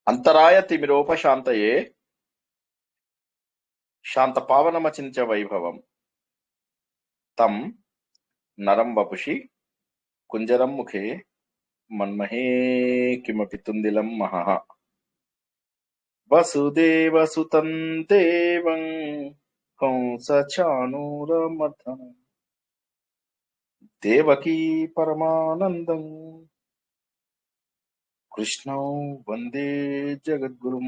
అంతరాయ తిమిరోపశాంతయే శాంతపావనమచింత్య వైభవం తం నరం వపుషి కుంజరం ముఖే మన్మహే కిమపి తుందిలం మహః వసుదేవసుతం దేవం కంసచాణూరమర్దనం దేవకీ పరమానందం కృష్ణం వందే జగద్గురుం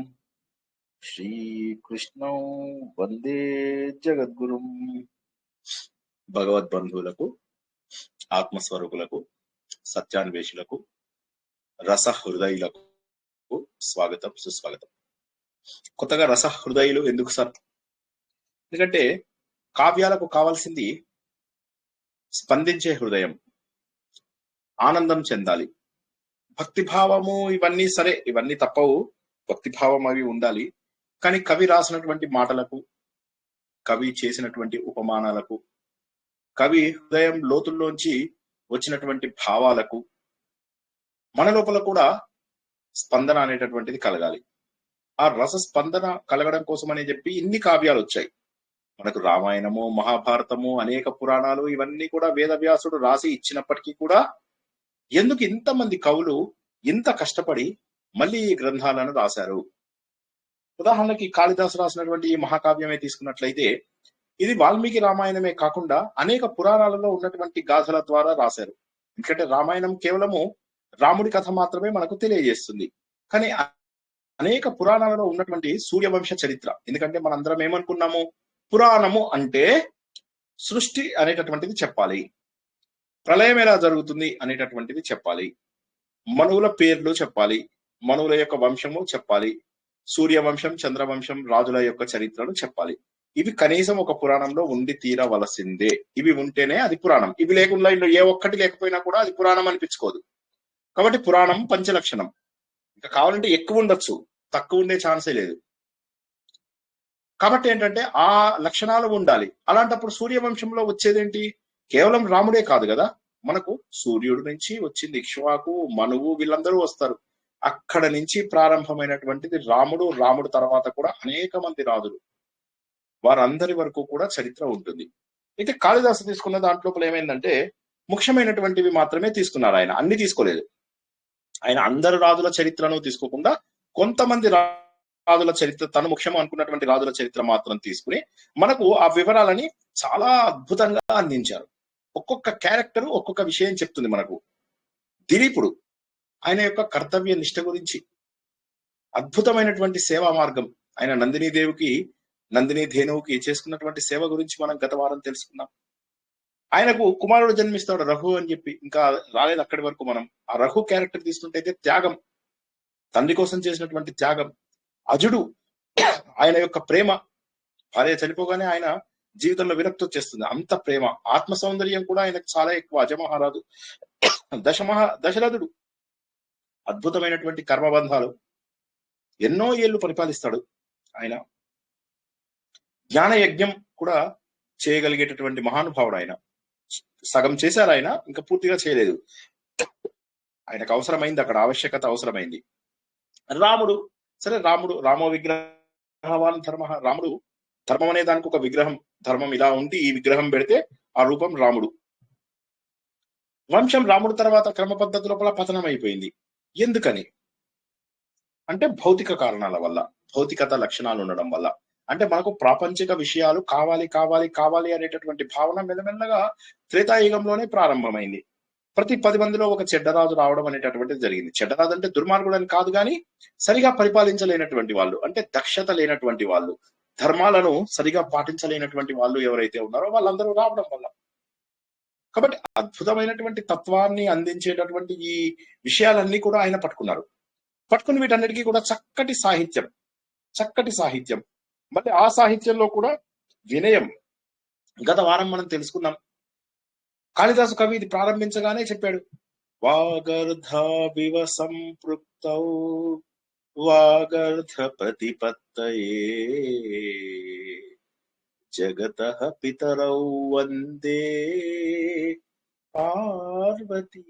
శ్రీకృష్ణం వందే జగద్గురుం. భగవద్బంధువులకు, ఆత్మస్వరూపులకు, సత్యాన్వేషులకు, రసహృదయులకు స్వాగతం, సుస్వాగతం. కొత్తగా రసహృదయులు ఎందుకు సార్? ఎందుకంటే కావ్యాలకు కావాల్సింది స్పందించే హృదయం, ఆనందం చెందాలి. భక్తిభావము ఇవన్నీ సరే, ఇవన్నీ తప్పవు, భక్తిభావం అవి ఉండాలి. కానీ కవి రాసినటువంటి మాటలకు, కవి చేసినటువంటి ఉపమానాలకు, కవి హృదయం లోతుల్లోంచి వచ్చినటువంటి భావాలకు మన లోపల కూడా స్పందన అనేటటువంటిది కలగాలి. ఆ రస స్పందన కలగడం కోసం అని చెప్పి ఇన్ని కావ్యాలు వచ్చాయి మనకు. రామాయణము, మహాభారతము, అనేక పురాణాలు ఇవన్నీ కూడా వేదవ్యాసుడు రాసి ఇచ్చినప్పటికీ కూడా ఎందుకు ఇంతమంది కవులు ఇంత కష్టపడి మళ్ళీ ఈ గ్రంథాలను రాశారు? ఉదాహరణకి కాళిదాసు రాసినటువంటి ఈ మహాకావ్యమే తీసుకున్నట్లయితే ఇది వాల్మీకి రామాయణమే కాకుండా అనేక పురాణాలలో ఉన్నటువంటి గాథల ద్వారా రాశారు. ఎందుకంటే రామాయణం కేవలము రాముడి కథ మాత్రమే మనకు తెలియజేస్తుంది. కానీ అనేక పురాణాలలో ఉన్నటువంటి సూర్యవంశ చరిత్ర, ఎందుకంటే మనందరం ఏమనుకున్నాము, పురాణము అంటే సృష్టి అనేటటువంటిది చెప్పాలి, ప్రళయం ఎలా జరుగుతుంది అనేటటువంటిది చెప్పాలి, మనువుల పేర్లు చెప్పాలి, మనువుల యొక్క వంశము చెప్పాలి, సూర్యవంశం, చంద్రవంశం, రాజుల యొక్క చరిత్రలు చెప్పాలి. ఇవి కనీసం ఒక పురాణంలో ఉండి తీరవలసిందే. ఇవి ఉంటేనే అది పురాణం. ఇవి లేకుండా ఏ ఒక్కటి లేకపోయినా కూడా అది పురాణం అనిపించుకోదు. కాబట్టి పురాణం పంచలక్షణం. ఇంకా కావాలంటే ఎక్కువ ఉండొచ్చు, తక్కువ ఉండే ఛాన్సే లేదు. కాబట్టి ఏంటంటే ఆ లక్షణాలు ఉండాలి. అలాంటప్పుడు సూర్యవంశంలో వచ్చేదేంటి? కేవలం రాముడే కాదు కదా, మనకు సూర్యుడి నుంచి వచ్చింది ఇక్ష్వాకు, మనువు, వీళ్ళందరూ వస్తారు. అక్కడ నుంచి ప్రారంభమైనటువంటిది రాముడు. రాముడు తర్వాత కూడా అనేక మంది రాజులు, వారందరి వరకు కూడా చరిత్ర ఉంటుంది. అయితే కాళిదాసు తీసుకున్న దాంట్లోపల ఏమైందంటే ముఖ్యమైనటువంటివి మాత్రమే తీసుకున్నారు. ఆయన అన్ని తీసుకోలేదు. ఆయన అందరు రాజుల చరిత్రను తీసుకోకుండా కొంతమంది రాజుల చరిత్ర, తను ముఖ్యం అనుకున్నటువంటి రాజుల చరిత్ర మాత్రం తీసుకుని మనకు ఆ వివరాలని చాలా అద్భుతంగా అందించారు. ఒక్కొక్క క్యారెక్టర్ ఒక్కొక్క విషయం చెప్తుంది మనకు. దిలీపుడు ఆయన యొక్క కర్తవ్య నిష్ట గురించి, అద్భుతమైనటువంటి సేవా మార్గం, ఆయన నందినీ ధేనువుకి చేసుకున్నటువంటి సేవ గురించి మనం గత వారం తెలుసుకున్నాం. ఆయనకు కుమారుడు జన్మిస్తాడు రఘు అని చెప్పి, ఇంకా రాలేదు అక్కడి వరకు. మనం ఆ రఘు క్యారెక్టర్ తీసుకుంటే త్యాగం, తండ్రి కోసం చేసినటువంటి త్యాగం. అజుడు ఆయన యొక్క ప్రేమ, భార్య చనిపోగానే ఆయన జీవితంలో విరక్తి వచ్చేస్తుంది, అంత ప్రేమ. ఆత్మ సౌందర్యం కూడా ఆయనకు చాలా ఎక్కువ. అజమహారాజు, దశరథుడు అద్భుతమైనటువంటి కర్మబంధాలు, ఎన్నో ఏళ్లు పరిపాలిస్తాడు ఆయన. జ్ఞాన యజ్ఞం కూడా చేయగలిగేటటువంటి మహానుభావుడు ఆయన. సగం చేశారు ఆయన, ఇంకా పూర్తిగా చేయలేదు. ఆయనకు అవసరమైంది, అక్కడ ఆవశ్యకత అవసరమైంది. రాముడు సరే, రామో విగ్రహవాన్ ధర్మ. రాముడు ధర్మం అనే దానికి ఒక విగ్రహం, ధర్మం ఇలా ఉండి ఈ విగ్రహం పెడితే ఆ రూపం రాముడు. వంశం రాముడు తర్వాత క్రమ పద్ధతి లోపల పతనం అయిపోయింది. ఎందుకని అంటే భౌతిక కారణాల వల్ల, భౌతికత లక్షణాలు ఉండడం వల్ల. అంటే మనకు ప్రాపంచిక విషయాలు కావాలి కావాలి కావాలి అనేటటువంటి భావన మెల్లమెల్లగా త్రేతాయుగంలోనే ప్రారంభమైంది. ప్రతి 10 మందిలో ఒక చెడ్డరాజు రావడం అనేటటువంటిది జరిగింది. చెడ్డరాజు అంటే దుర్మార్గుడు అని కాదు, కానీ సరిగా పరిపాలించలేనటువంటి వాళ్ళు, అంటే దక్షత లేనటువంటి వాళ్ళు, ధర్మాలను సరిగా పాటించలేనటువంటి వాళ్ళు ఎవరైతే ఉన్నారో వాళ్ళందరూ రావడం వల్ల. కాబట్టి అద్భుతమైనటువంటి తత్వాన్ని అందించేటటువంటి ఈ విషయాలన్నీ కూడా ఆయన పట్టుకుని వీటన్నిటికీ కూడా చక్కటి సాహిత్యం. మళ్ళీ ఆ సాహిత్యంలో కూడా వినయం. గత వారం మనం తెలుసుకున్నాం. కాళిదాసు కవి ఇది ప్రారంభించగానే చెప్పాడు, వాగర్ధావివ సంపృక్తౌ వాగర్ధ ప్రతిపత్తయే జగతః పితరౌ వందే పార్వతీ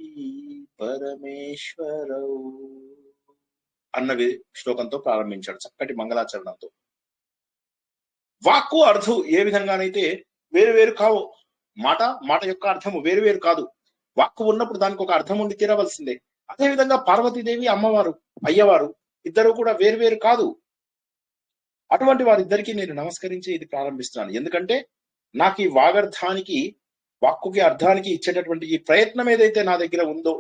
పరమేశ్వరౌ. అన్నవి శ్లోకంతో ప్రారంభించాడు, చక్కటి మంగళాచరణంతో. వాక్కు అర్థం ఏ విధంగానైతే వేరు వేరు కావు, మాట మాట యొక్క అర్థము వేరు వేరు కాదు. వాక్కు ఉన్నప్పుడు దానికి ఒక అర్థం ఉండి తీరవలసిందే. అదేవిధంగా పార్వతీదేవి అమ్మవారు అయ్యవారు ఇద్దరు కూడా వేరు వేరు కాదు. అటువంటి వారిద్దరికీ నేను నమస్కరించి ఇది ప్రారంభిస్తున్నాను. ఎందుకంటే నాకు ఈ వాగర్థానికి, వాక్కుకి అర్థానికి ఇచ్చేటటువంటి ఈ ప్రయత్నం ఏదైతే నా దగ్గర ఉందో,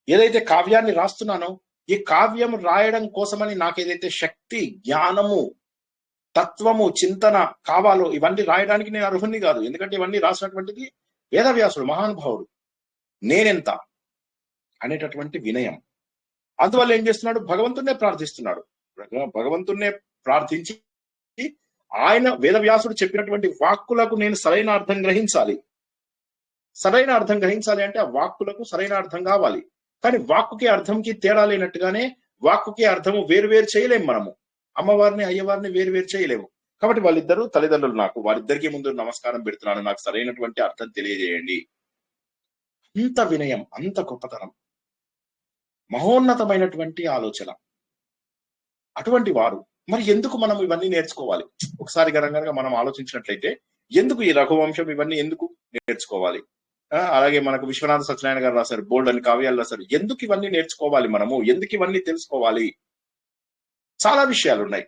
ఏదైతే కావ్యాన్ని రాస్తున్నానో, ఈ కావ్యం రాయడం కోసమని నాకు ఏదైతే శక్తి, జ్ఞానము, తత్వము, చింతన కావాలో ఇవన్నీ రాయడానికి నేను అర్హుణ్ణి కాదు. ఎందుకంటే ఇవన్నీ రాసినటువంటిది వేదవ్యాసుడు, మహానుభావుడు. నేనెంత అనేటటువంటి వినయం. అందువల్ల ఏం చేస్తున్నాడు, భగవంతున్నే ప్రార్థిస్తున్నాడు. భగవంతున్నే ప్రార్థించి ఆయన వేదవ్యాసుడు చెప్పినటువంటి వాక్కులకు నేను సరైన అర్థం గ్రహించాలి. సరైన అర్థం గ్రహించాలి అంటే ఆ వాక్కులకు సరైన అర్థం కావాలి. కానీ వాక్కుకి అర్థంకి తేడా లేనట్టుగానే వాక్కుకి అర్థము వేరు వేరు చేయలేము మనము. అమ్మవారిని అయ్యవారిని వేరు వేరు చేయలేము. కాబట్టి వాళ్ళిద్దరూ తల్లిదండ్రులు నాకు. వారిద్దరికి ముందు నమస్కారం పెడుతున్నాను, నాకు సరైనటువంటి అర్థం తెలియజేయండి. అంత వినయం, అంత గొప్పతనం, మహోన్నతమైనటువంటి ఆలోచన. అటువంటి వారు మరి ఎందుకు మనం ఇవన్నీ నేర్చుకోవాలి? ఒకసారి గరంగా మనం ఆలోచించినట్లయితే ఎందుకు ఈ రఘువంశం ఇవన్నీ ఎందుకు నేర్చుకోవాలి? అలాగే మనకు విశ్వనాథ సత్యనారాయణ గారు రాశారు, బోల్డ్ అని కావ్యాలు రాశారు. ఎందుకు ఇవన్నీ నేర్చుకోవాలి మనము? ఎందుకు ఇవన్నీ తెలుసుకోవాలి? చాలా విషయాలు ఉన్నాయి.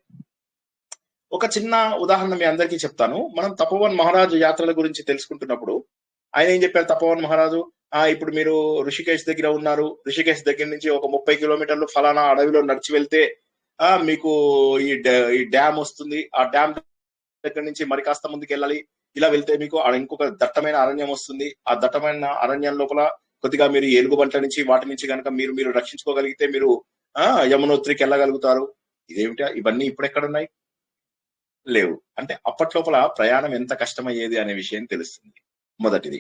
ఒక చిన్న ఉదాహరణ మీ అందరికీ చెప్తాను. మనం తపోవన్ మహారాజు యాత్రల గురించి తెలుసుకుంటున్నప్పుడు ఆయన ఏం చెప్పారు? తపోవన్ మహారాజు, ఇప్పుడు మీరు ఋషికేశ్ దగ్గర ఉన్నారు, ఋషికేశ్ దగ్గర నుంచి ఒక 30 కిలోమీటర్లు ఫలానా అడవిలో నడిచి వెళ్తే మీకు ఈ డ్యామ్ వస్తుంది. ఆ డ్యామ్ దగ్గర నుంచి మరి కాస్త ముందుకు వెళ్ళాలి. ఇలా వెళ్తే మీకు ఇంకొక దట్టమైన అరణ్యం వస్తుంది. ఆ దట్టమైన అరణ్యం లోపల కొద్దిగా మీరు ఏలుగుబంట్ల నుంచి వాటి నుంచి కనుక మీరు రక్షించుకోగలిగితే మీరు యమునోత్రికి వెళ్ళగలుగుతారు. ఇదేమిటా, ఇవన్నీ ఇప్పుడు ఎక్కడున్నాయి? లేవు. అంటే అప్పట్లోపల ప్రయాణం ఎంత కష్టమయ్యేది అనే విషయం తెలుస్తుంది, మొదటిది.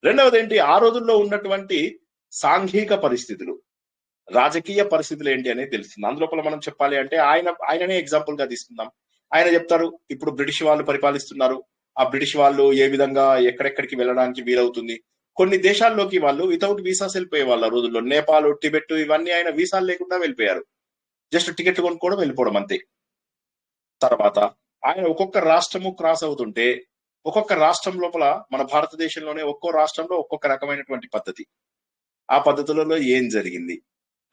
రెండవది ఏంటి, ఆ రోజుల్లో ఉన్నటువంటి సాంఘిక పరిస్థితులు, రాజకీయ పరిస్థితులు ఏంటి అనేది తెలుస్తుంది. అందులోపల మనం చెప్పాలి అంటే ఆయననే ఎగ్జాంపుల్ గా తీసుకుందాం. ఆయన చెప్తారు, ఇప్పుడు బ్రిటిష్ వాళ్ళు పరిపాలిస్తున్నారు. ఆ బ్రిటిష్ వాళ్ళు ఏ విధంగా ఎక్కడెక్కడికి వెళ్ళడానికి వీలవుతుంది. కొన్ని దేశాల్లోకి వాళ్ళు వితౌట్ వీసాస్ వెళ్ళిపోయే వాళ్ళు. ఆ రోజుల్లో నేపాల్, టిబెట్ ఇవన్నీ ఆయన వీసాలు లేకుండా వెళ్ళిపోయారు. జస్ట్ టికెట్లు కొనుక్కోవడం, వెళ్ళిపోవడం అంతే. తర్వాత ఆయన ఒక్కొక్క రాష్ట్రము క్రాస్ అవుతుంటే, ఒక్కొక్క రాష్ట్రం లోపల, మన భారతదేశంలోనే ఒక్కో రాష్ట్రంలో ఒక్కొక్క రకమైనటువంటి పద్ధతి. ఆ పద్ధతులలో ఏం జరిగింది,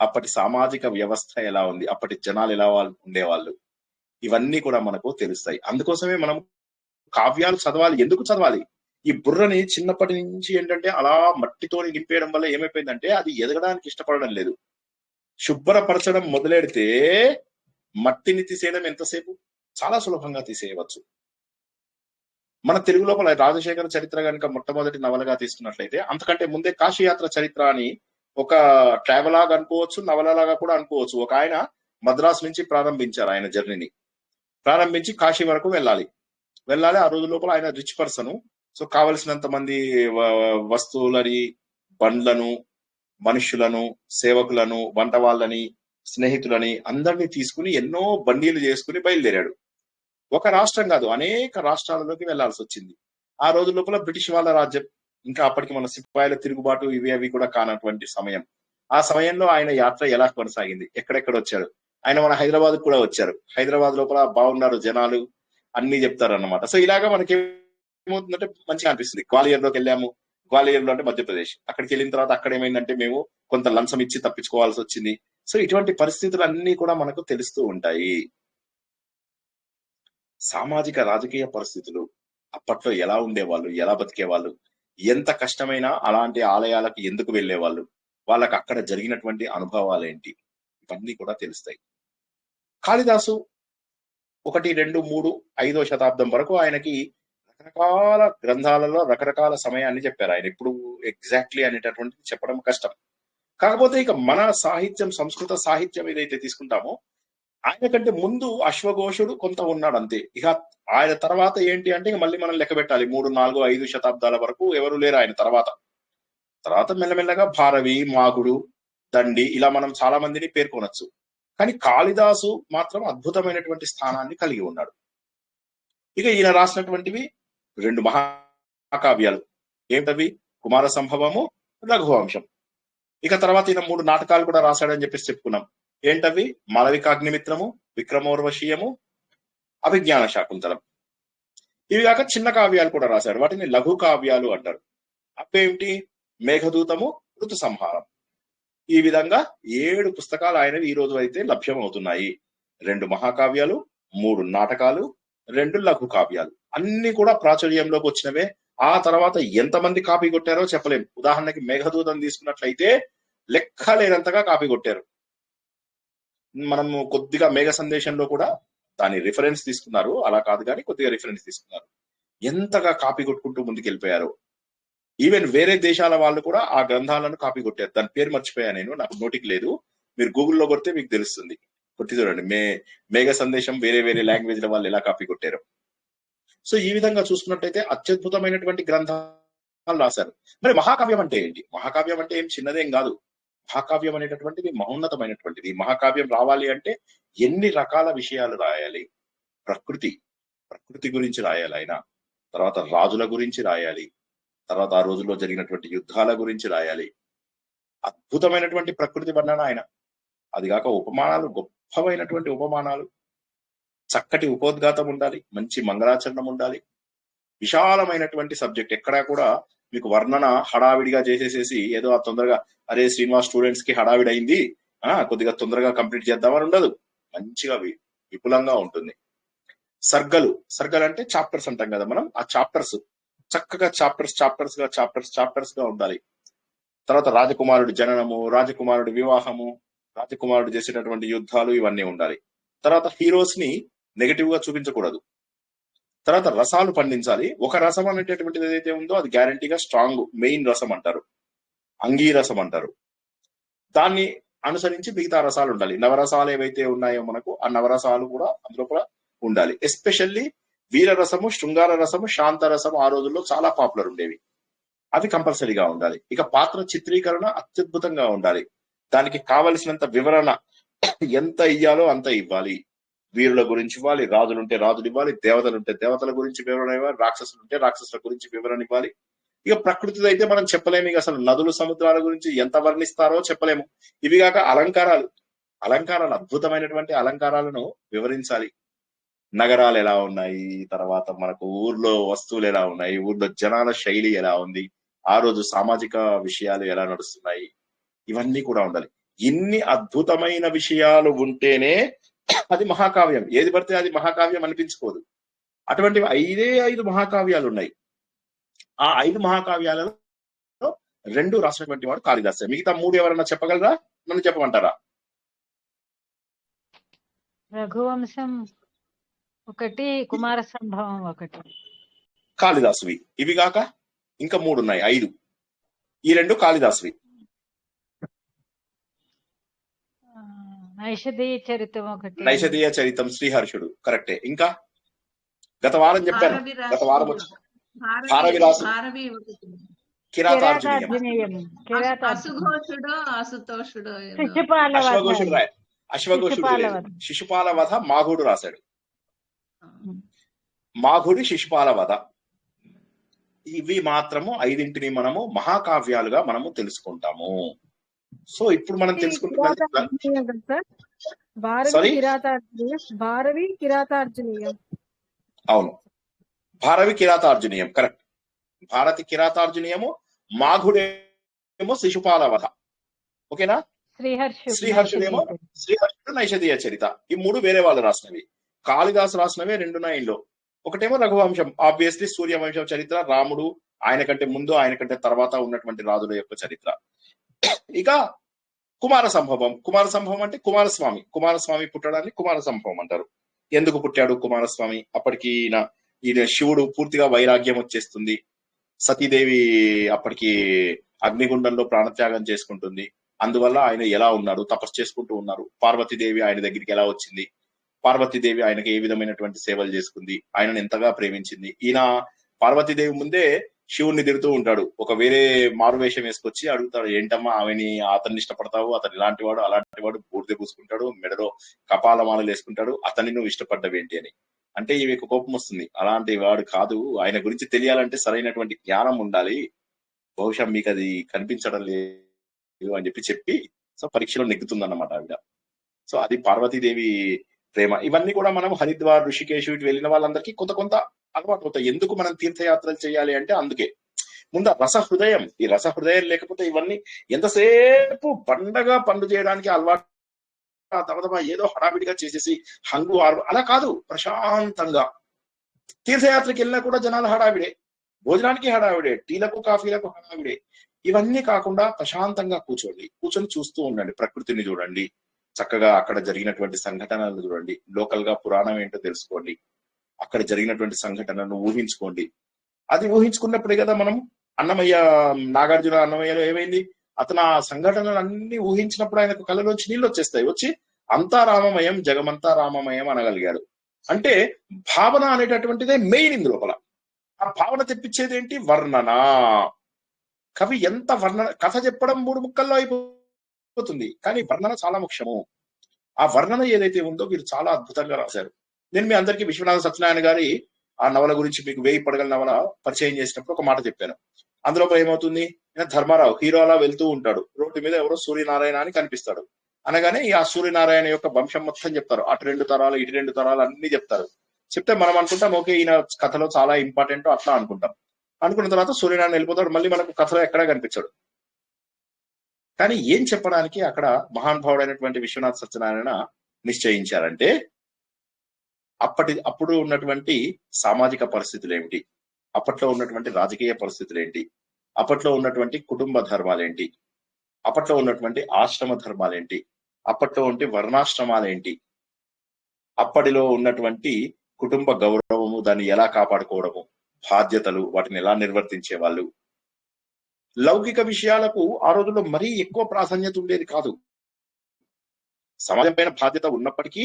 అప్పటి సామాజిక వ్యవస్థ ఎలా ఉంది, అప్పటి జనాలు ఎలా ఉండేవాళ్ళు, ఇవన్నీ కూడా మనకు తెలుస్తాయి. అందుకోసమే మనం కావ్యాలు చదవాలి. ఎందుకు చదవాలి? ఈ బుర్రని చిన్నప్పటి నుంచి ఏంటంటే అలా మట్టితో నింపేయడం వల్ల ఏమైపోయిందంటే అది ఎదగడానికి ఇష్టపడడం లేదు. శుభ్రపరచడం మొదలెడితే మట్టిని తీసేయడం ఎంతసేపు? చాలా సులభంగా తీసేయవచ్చు. మన తెలుగు లోపల రాజశేఖర చరిత్ర కనుక మొట్టమొదటి నవలగా తీసుకున్నట్లయితే, అంతకంటే ముందే కాశీయాత్ర చరిత్ర అని ఒక ట్రావెలాగా అనుకోవచ్చు, నవలలాగా కూడా అనుకోవచ్చు. ఒక ఆయన మద్రాసు నుంచి ప్రారంభించారు ఆయన జర్నీని. ప్రారంభించి కాశీ వరకు వెళ్ళాలి. ఆ రోజు లోపల ఆయన రిచ్ పర్సన్. సో కావలసినంత మంది వస్తువులని, బండ్లను, మనుషులను, సేవకులను, వంట వాళ్ళని, స్నేహితులని అందరినీ తీసుకుని ఎన్నో బండీలు చేసుకుని బయలుదేరాడు. ఒక రాష్ట్రం కాదు, అనేక రాష్ట్రాలలోకి వెళ్లాల్సి వచ్చింది. ఆ రోజు లోపల బ్రిటిష్ వాళ్ళ రాజ్యం, ఇంకా అప్పటికి మన సిపాయిల తిరుగుబాటు ఇవి అవి కూడా కానటువంటి సమయం. ఆ సమయంలో ఆయన యాత్ర ఎలా కొనసాగింది, ఎక్కడెక్కడ వచ్చారు? ఆయన మన హైదరాబాద్ కూడా వచ్చారు. హైదరాబాద్ లోపల బాగున్నారు జనాలు, అన్ని చెప్తారు అన్నమాట. సో ఇలాగా మనకి ఏమవుతుందంటే మంచిగా అనిపిస్తుంది. గ్వాలియర్ లోకి వెళ్ళాము. గ్వాలియర్ లో అంటే మధ్యప్రదేశ్. అక్కడికి వెళ్ళిన తర్వాత అక్కడ ఏమైందంటే మేము కొంత లంచం ఇచ్చి తప్పించుకోవాల్సి వచ్చింది. సో ఇటువంటి పరిస్థితులు అన్ని కూడా మనకు తెలుస్తూ ఉంటాయి. సామాజిక రాజకీయ పరిస్థితులు అప్పట్లో ఎలా ఉండేవాళ్ళు, ఎలా బతికేవాళ్ళు, ఎంత కష్టమైనా అలాంటి ఆలయాలకు ఎందుకు వెళ్ళేవాళ్ళు, వాళ్ళకి అక్కడ జరిగినటువంటి అనుభవాలు ఏంటి, ఇవన్నీ కూడా తెలుస్తాయి. కాళిదాసు 1, 2, 3, 5వ శతాబ్దం వరకు ఆయనకి రకరకాల గ్రంథాలలో రకరకాల సమయాన్ని చెప్పారు. ఆయన ఇప్పుడు ఎగ్జాక్ట్లీ అనేటటువంటిది చెప్పడం కష్టం. కాకపోతే ఇక మన సాహిత్యం, సంస్కృత సాహిత్యం ఏదైతే తీసుకుంటామో, ఆయన కంటే ముందు అశ్వఘోషుడు కొంత ఉన్నాడు అంతే. ఇక ఆయన తర్వాత ఏంటి అంటే ఇక మళ్ళీ మనం లెక్క పెట్టాలి. 3, 4, 5 శతాబ్దాల వరకు ఎవరు లేరు ఆయన తర్వాత మెల్లమెల్లగా భారవి, మాగుడు, దండి ఇలా మనం చాలా మందిని పేర్కొనొచ్చు. కానీ కాళిదాసు మాత్రం అద్భుతమైనటువంటి స్థానాన్ని కలిగి ఉన్నాడు. ఇక ఈయన రాసినటువంటివి 2 మహాకావ్యాలు. ఏమిటవి? కుమార సంభవము, రఘువంశం. ఇక తర్వాత ఈయన 3 నాటకాలు కూడా రాశాడని చెప్పేసి చెప్పుకున్నాం. ఏంటవి? మాళవికాగ్నిమిత్రము, విక్రమోర్వశీయము, అభిజ్ఞాన శాకుంతలం. ఇవి కాక చిన్న కావ్యాలు కూడా రాశారు. వాటిని లఘు కావ్యాలు అంటారు. అవేమిటి? మేఘదూతము, ఋతు సంహారం. ఈ విధంగా 7 పుస్తకాలు ఆయనవి ఈ రోజు అయితే లభ్యం అవుతున్నాయి. 2 మహాకావ్యాలు, 3 నాటకాలు, 2 లఘు కావ్యాలు. అన్ని కూడా ప్రాచుర్యంలోకి వచ్చినవే. ఆ తర్వాత ఎంతమంది కాపీ కొట్టారో చెప్పలేం. ఉదాహరణకి మేఘదూతం తీసుకున్నట్లయితే లెక్కలేనంతగా కాపీ కొట్టారు. మనము కొద్దిగా మేఘ సందేశంలో కూడా దాని రిఫరెన్స్ తీసుకున్నారు, అలా కాదు కానీ కొద్దిగా రిఫరెన్స్ తీసుకున్నారు. ఎంతగా కాపీ కొట్టుకుంటూ ముందుకు వెళ్ళిపోయారు. ఈవెన్ వేరే దేశాల వాళ్ళు కూడా ఆ గ్రంథాలను కాపీ కొట్టారు. దాని పేరు మర్చిపోయా నేను, నాకు నోటికి లేదు. మీరు గూగుల్లో కొడితే మీకు తెలుస్తుంది. కొట్టి చూడండి, మేఘ సందేశం వేరే వేరే లాంగ్వేజ్ల వాళ్ళు ఎలా కాపీ కొట్టారు. సో ఈ విధంగా చూసుకున్నట్టయితే అత్యద్భుతమైనటువంటి గ్రంథాలు రాశారు. మరి మహాకావ్యం అంటే ఏంటి? మహాకావ్యం అంటే ఏం చిన్నదేం కాదు. మహాకావ్యం అనేటటువంటిది మహోన్నతమైనటువంటిది. మహాకావ్యం రావాలి అంటే ఎన్ని రకాల విషయాలు రాయాలి? ప్రకృతి గురించి రాయాలి ఆయన. తర్వాత రాజుల గురించి రాయాలి. తర్వాత ఆ రోజుల్లో జరిగినటువంటి యుద్ధాల గురించి రాయాలి. అద్భుతమైనటువంటి ప్రకృతి వర్ణన ఆయన. అది కాక ఉపమానాలు, గొప్పమైనటువంటి ఉపమానాలు, చక్కటి ఉపోద్ఘాతం ఉండాలి, మంచి మంగళాచరణం ఉండాలి. విశాలమైనటువంటి సబ్జెక్ట్. ఎక్కడా కూడా మీకు వర్ణన హడావిడిగా చేసేసేసి ఏదో ఆ తొందరగా అరే శ్రీనివాస్ స్టూడెంట్స్ కి హడావిడి అయింది, కొద్దిగా తొందరగా కంప్లీట్ చేద్దామని ఉండదు. మంచిగా విపులంగా ఉంటుంది. సర్గలు అంటే చాప్టర్స్ అంటాం కదా మనం. ఆ చాప్టర్స్ చక్కగా చాప్టర్స్ గా ఉండాలి. తర్వాత రాజకుమారుడి జననము, రాజకుమారుడి వివాహము, రాజకుమారుడు చేసేటటువంటి యుద్ధాలు ఇవన్నీ ఉండాలి. తర్వాత హీరోస్ ని నెగటివ్ గా చూపించకూడదు. తర్వాత రసాలు పండించాలి. ఒక రసం అనేటటువంటిది ఏదైతే ఉందో అది గ్యారంటీగా స్ట్రాంగ్ మెయిన్ రసం అంటారు, అంగీరసం అంటారు. దాన్ని అనుసరించి మిగతా రసాలు ఉండాలి. నవరసాలు ఏవైతే ఉన్నాయో మనకు, ఆ నవరసాలు కూడా అందులో కూడా ఉండాలి. ఎస్పెషల్లీ వీరరసము, శృంగార రసము, శాంత రసము ఆ రోజుల్లో చాలా పాపులర్ ఉండేవి. అవి కంపల్సరీగా ఉండాలి. ఇక పాత్ర చిత్రీకరణ అత్యద్భుతంగా ఉండాలి. దానికి కావలసినంత వివరణ ఎంత ఇయ్యాలో అంత ఇవ్వాలి. వీరుల గురించి ఇవ్వాలి, రాజులుంటే రాజులు ఇవ్వాలి, దేవతలుంటే దేవతల గురించి వివరణ ఇవ్వాలి, రాక్షసులుంటే రాక్షసుల గురించి వివరణ ఇవ్వాలి. ఇక ప్రకృతిలో అయితే మనం చెప్పలేము. ఇక అసలు నదులు, సముద్రాల గురించి ఎంత వర్ణిస్తారో చెప్పలేము. ఇవి కాక అలంకారాలు అద్భుతమైనటువంటి అలంకారాలను వివరించాలి. నగరాలు ఎలా ఉన్నాయి, తర్వాత మనకు ఊర్లో వస్తువులు ఎలా ఉన్నాయి, ఊర్లో జనాల శైలి ఎలా ఉంది, ఆ రోజు సామాజిక విషయాలు ఎలా నడుస్తున్నాయి, ఇవన్నీ కూడా ఉండాలి. ఇన్ని అద్భుతమైన విషయాలు ఉంటేనే అది మహాకావ్యం. ఏది పడితే అది మహాకావ్యం అనిపించుకోదు. అటువంటి 5 మహాకావ్యాలు ఉన్నాయి. ఆ 5 మహాకావ్యాలలో 2 రాసినటువంటి వాడు కాళిదాసే. మిగతా 3 ఎవరన్నా చెప్పగలరా? నన్ను చెప్పమంటారా? రఘువంశం ఒకటి, కుమార సంభవం ఒకటి కాళిదాసువి. ఇవి కాక ఇంకా 3 ఉన్నాయి, 5. ఈ 2 కాళిదాసువి. నైషధీయ చరితం ఒకటి. నైషధీయ చరితం శ్రీహర్షుడు కరెక్టే. ఇంకా గత వారం చెప్పాను, గత వారం వచ్చి భారవిరాసు, కిరాతార్జునీయం, అశ్వఘోషుడు శిశుపాల వధ మాఘుడు రాశాడు. మాఘుడి శిశుపాల వధ. ఇవి మాత్రము 5 మనము మహాకావ్యాలుగా మనము తెలుసుకుంటాము. సో ఇప్పుడు మనం తెలుసుకుంటున్నది అవును, భారవి కిరాతార్జునీయం కరెక్ట్. భారతి కిరాతార్జునీయము, మాఘుడేమో శిశుపాల వధ. ఓకేనా? శ్రీహర్షుడేమో శ్రీహర్షుడు నైషధీయ చరిత. ఈ 3 వేరే వాళ్ళు రాసినవి. కాళిదాసు రాసినవే 2 9లో. ఒకటేమో రఘువంశం, ఆబ్వియస్లీ సూర్యవంశం చరిత్ర, రాముడు, ఆయన కంటే ముందు ఆయన కంటే తర్వాత ఉన్నటువంటి రాజుల యొక్క చరిత్ర. ఇక కుమార సంభవం అంటే కుమారస్వామి పుట్టడాన్ని కుమార సంభవం అంటారు. ఎందుకు పుట్టాడు కుమారస్వామి? అప్పటికి ఈయన శివుడు పూర్తిగా వైరాగ్యం వచ్చేస్తుంది. సతీదేవి అప్పటికి అగ్నిగుండంలో ప్రాణత్యాగం చేసుకుంటుంది. అందువల్ల ఆయన ఎలా ఉన్నాడు? తపస్సు చేసుకుంటూ ఉన్నారు. పార్వతీదేవి ఆయన దగ్గరికి ఎలా వచ్చింది? పార్వతీదేవి ఆయనకి ఏ విధమైనటువంటి సేవలు చేసుకుంది? ఆయనను ఎంతగా ప్రేమించింది? ఈయన పార్వతీదేవి ముందే శివుణ్ణి తిడుతూ ఉంటాడు. ఒక వేరే మారువేషం వేసుకొచ్చి అడుగుతాడు, ఏంటమ్మా అతన్ని ఇష్టపడతావు? అతను ఇలాంటి వాడు, అలాంటి వాడు, బూడిద పూసుకుంటాడు, మెడలో కపాలమాలలు వేసుకుంటాడు, అతన్ని నువ్వు ఇష్టపడ్డవేంటి అని. అంటే ఈమెకు కోపం వస్తుంది. అలాంటి వాడు కాదు, ఆయన గురించి తెలియాలంటే సరైనటువంటి జ్ఞానం ఉండాలి. బహుశా మీకు అది కనిపించడం లేదు. అని చెప్పి సో పరీక్షలో నెగ్గుతుందన్నమాట ఆవిడ. సో అది పార్వతీదేవి ప్రేమ. ఇవన్నీ కూడా మనం హరిద్వార్, ఋషికేశ్ ఇటు వెళ్ళిన వాళ్ళందరికీ కొంత అలవాటు అవుతాయి. ఎందుకు మనం తీర్థయాత్రలు చేయాలి అంటే అందుకే. ముందు రస హృదయం, ఈ రస హృదయం లేకపోతే ఇవన్నీ ఎంతసేపు బండగా పనులు చేయడానికి అలవాటు, ఆ తర్వాత ఏదో హడావిడిగా చేసేసి హంగు అలా కాదు. ప్రశాంతంగా తీర్థయాత్రకి వెళ్ళినా కూడా జనాలు హడావిడే, భోజనానికి హడావిడే, టీలకు కాఫీలకు హడావిడే. ఇవన్నీ కాకుండా ప్రశాంతంగా కూర్చొని చూస్తూ ఉండండి, ప్రకృతిని చూడండి, చక్కగా అక్కడ జరిగినటువంటి సంఘటనలు చూడండి, లోకల్ గా పురాణం ఏంటో తెలుసుకోండి, అక్కడ జరిగినటువంటి సంఘటనను ఊహించుకోండి. అది ఊహించుకున్నప్పుడే కదా మనం నాగార్జున అన్నమయ్యలో ఏమైంది, అతను ఆ సంఘటనలు అన్ని ఊహించినప్పుడు ఆయనకు కళ్ళలోంచి నీళ్ళు వచ్చేస్తాయి, వచ్చి అంతా రామమయం జగమంతా రామమయం అనగలిగాడు. అంటే భావన అనేటటువంటిదే మెయిన్ ఇందు లోపల. ఆ భావన తెప్పించేది ఏంటి? వర్ణన. కవి ఎంత వర్ణన, కథ చెప్పడం 3 ముక్కల్లో అయిపోతుంది, కానీ వర్ణన చాలా ముఖ్యము. ఆ వర్ణన ఏదైతే ఉందో వీరు చాలా అద్భుతంగా రాశారు. నేను మీ అందరికీ విశ్వనాథ సత్యనారాయణ గారి ఆ నవల గురించి మీకు 1000 పడగల నవల పరిచయం చేసినప్పుడు ఒక మాట చెప్పాను. అందులో ఏమవుతుంది, ధర్మారావు హీరో అలా వెళ్తూ ఉంటాడు, రోడ్డు మీద ఎవరో సూర్యనారాయణ అని కనిపిస్తాడు. అనగానే ఆ సూర్యనారాయణ యొక్క వంశం మొత్తం చెప్తారు, అటు 2 తరాలు ఇటు 2 తరాలు అన్ని చెప్తారు. చెప్తే మనం అనుకుంటాం ఓకే ఈయన కథలో చాలా ఇంపార్టెంట్ అట్లా అనుకుంటాం. అనుకున్న తర్వాత సూర్యనారాయణ వెళ్ళిపోతాడు, మళ్ళీ మనకు కథలో ఎక్కడా కనిపించాడు. కానీ ఏం చెప్పడానికి అక్కడ మహానుభావుడైనటువంటి విశ్వనాథ సత్యనారాయణ నిశ్చయించారంటే అప్పుడు ఉన్నటువంటి సామాజిక పరిస్థితులు ఏమిటి, అప్పట్లో ఉన్నటువంటి రాజకీయ పరిస్థితులు ఏంటి, అప్పట్లో ఉన్నటువంటి కుటుంబ ధర్మాలేంటి, అప్పట్లో ఉన్నటువంటి ఆశ్రమ ధర్మాలేంటి, అప్పట్లో ఉంటే వర్ణాశ్రమాలేంటి, అప్పటిలో ఉన్నటువంటి కుటుంబ గౌరవము, దాన్ని ఎలా కాపాడుకోవడము, బాధ్యతలు, వాటిని ఎలా నిర్వర్తించే వాళ్ళు. లౌకిక విషయాలకు ఆ రోజుల్లో మరీ ఎక్కువ ప్రాధాన్యత ఉండేది కాదు. సమాజం పైన బాధ్యత ఉన్నప్పటికీ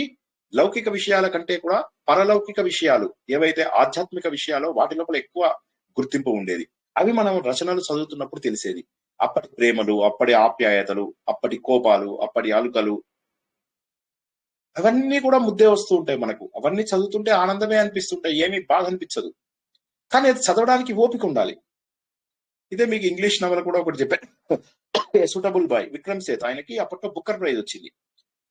లౌకిక విషయాల కంటే కూడా పరలౌకిక విషయాలు ఏవైతే ఆధ్యాత్మిక విషయాలో వాటి లోపల ఎక్కువ గుర్తింపు ఉండేది. అవి మనం రచనలు చదువుతున్నప్పుడు తెలిసేది. అప్పటి ప్రేమలు, అప్పటి ఆప్యాయతలు, అప్పటి కోపాలు, అప్పటి అలుకలు, అవన్నీ కూడా ముద్దే వస్తూ ఉంటాయి మనకు. అవన్నీ చదువుతుంటే ఆనందమే అనిపిస్తుంటాయి, ఏమీ బాధ అనిపించదు. కానీ అది చదవడానికి ఓపిక ఉండాలి. ఇదే మీకు ఇంగ్లీష్ నవల కూడా ఒకటి చెప్పాను, సూటబుల్ బాయ్, విక్రమ్ సేత్. ఆయనకి అప్పట్లో బుక్కర్ ప్రైజ్ వచ్చింది.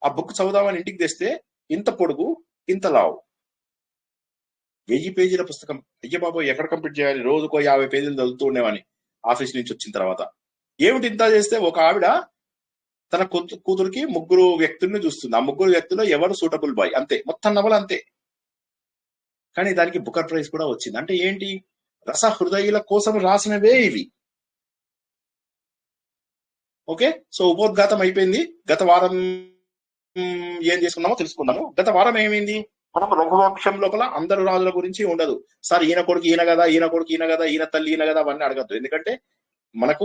ఆ బుక్ చదువుదామని ఇంటికి తెస్తే ఇంత పొడుగు ఇంత లావు, 1000 పేజీల పుస్తకం. అయ్య బాబు ఎక్కడ కంప్లీట్ చేయాలి, రోజుకో 50 పేజీలు చదువుతూ ఉండేవాని ఆఫీస్ నుంచి వచ్చిన తర్వాత. ఏమిటి ఇంత చేస్తే ఒక ఆవిడ తన కూతురికి 3 వ్యక్తుల్ని చూస్తుంది. ఆ 3 వ్యక్తుల్లో ఎవరు సూటబుల్ బాయ్, అంతే, మొత్తం నవల అంతే. కానీ దానికి బుకర్ ప్రైజ్ కూడా వచ్చింది. అంటే ఏంటి, రస హృదయుల కోసం రాసినవే ఇవి. ఓకే, సో ఉపోద్ఘాతం అయిపోయింది. గత వారం ఏం చేసుకున్నామో తెలుసుకున్నాము. గత వారం ఏమైంది, మనం రఘువంశం లోపల అందరు రాజుల గురించి ఉండదు. సార్ ఈయన కొడుకు ఈయన కదా, ఈయన కొడుకు ఈయన కదా, ఈయన తల్లి ఈయన కదా, అవన్నీ అడగద్దు. ఎందుకంటే మనకు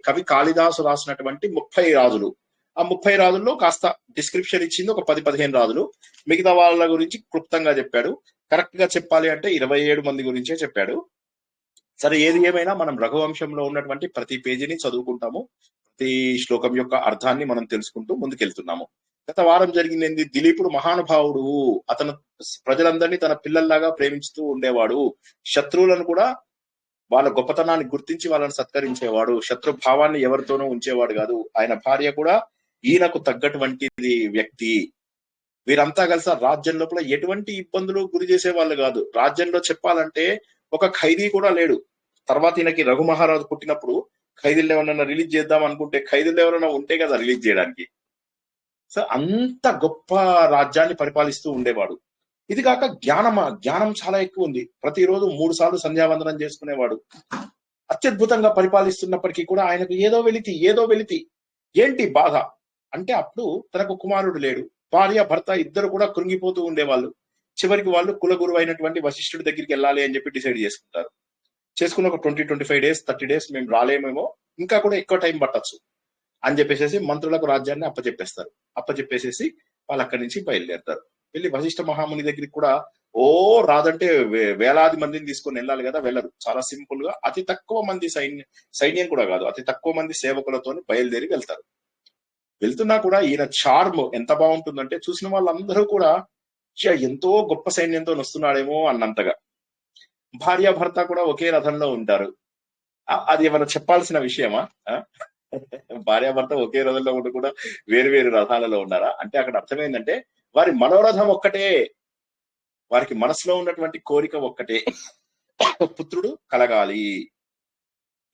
కవి కాళిదాసు రాసినటువంటి 30 రాజులు, ఆ 30 రాజుల్లో కాస్త డిస్క్రిప్షన్ ఇచ్చింది ఒక 10-15 రాజులు. మిగతా వాళ్ళ గురించి క్లుప్తంగా చెప్పాడు. కరెక్ట్ గా చెప్పాలి అంటే 27 మంది గురించే చెప్పాడు. సరే, ఏది ఏమైనా మనం రఘువంశంలో ఉన్నటువంటి ప్రతి పేజీని చదువుకుంటాము, ప్రతి శ్లోకం యొక్క అర్థాన్ని మనం తెలుసుకుంటూ ముందుకెళ్తున్నాము. గత వారం జరిగింది, దిలీపుడు మహానుభావుడు. అతను ప్రజలందరినీ తన పిల్లల్లాగా ప్రేమించుతూ ఉండేవాడు. శత్రువులను కూడా వాళ్ళ గొప్పతనాన్ని గుర్తించి వాళ్ళని సత్కరించేవాడు. శత్రు భావాన్ని ఎవరితోనూ ఉంచేవాడు కాదు. ఆయన భార్య కూడా ఈయనకు తగ్గటువంటిది వ్యక్తి. వీరంతా కలిసి రాజ్యం లోపల ఎటువంటి ఇబ్బందులు గురి చేసే వాళ్ళు కాదు. రాజ్యంలో చెప్పాలంటే ఒక ఖైదీ కూడా లేడు. తర్వాత ఈయనకి రఘు మహారాజు పుట్టినప్పుడు ఖైదీలు ఎవరైనా రిలీజ్ చేద్దాం అనుకుంటే ఖైదీలు ఎవరైనా ఉంటే కదా రిలీజ్ చేయడానికి. సో అంత గొప్ప రాజ్యాన్ని పరిపాలిస్తూ ఉండేవాడు. ఇది కాక జ్ఞానం చాలా ఎక్కువ ఉంది. ప్రతిరోజు 3 సార్లు సంధ్యావందనం చేసుకునేవాడు. అత్యద్భుతంగా పరిపాలిస్తున్నప్పటికీ కూడా ఆయనకు ఏదో వెలితి. ఏంటి బాధ అంటే, అప్పుడు తనకు కుమారుడు లేడు, భార్య భర్త ఇద్దరు కూడా కృంగిపోతూ ఉండేవాళ్ళు. చివరికి వాళ్ళు కులగురువు అయినటువంటి వశిష్ఠుడి దగ్గరికి వెళ్ళాలి అని చెప్పి డిసైడ్ చేసుకుంటారు. చేసుకున్న ఒక 20-25 డేస్ 30 డేస్ మేము రాలేమేమో, ఇంకా కూడా ఎక్కువ టైం పట్టచ్చు అని చెప్పేసి మంత్రులకు రాజ్యాన్ని అప్పచెప్పేసేసి వాళ్ళు అక్కడి నుంచి బయలుదేరుతారు. వెళ్ళి వశిష్ఠ మహాముని దగ్గరికి కూడా రాదంటే వేలాది మందిని తీసుకొని వెళ్ళాలి కదా, వెళ్ళరు. చాలా సింపుల్ గా అతి తక్కువ మంది సైన్యం కూడా కాదు, అతి తక్కువ మంది సేవకులతో బయలుదేరి వెళ్తారు. వెళ్తున్నా కూడా ఈయన చార్మ్ ఎంత బాగుంటుందంటే చూసిన వాళ్ళందరూ కూడా ఎంతో గొప్ప సైన్యంతో వస్తున్నాడేమో అన్నంతగా. భార్య భర్త కూడా ఒకే రథంలో ఉంటారు. అది ఏమైనా చెప్పాల్సిన విషయమా? భార్యాభర్త ఒకే రథంలో ఉండి కూడా వేరు వేరు రథాలలో ఉన్నారా అంటే అక్కడ అర్థం ఏంటంటే వారి మనోరథం ఒక్కటే, వారికి మనసులో ఉన్నటువంటి కోరిక ఒక్కటే, పుత్రుడు కలగాలి.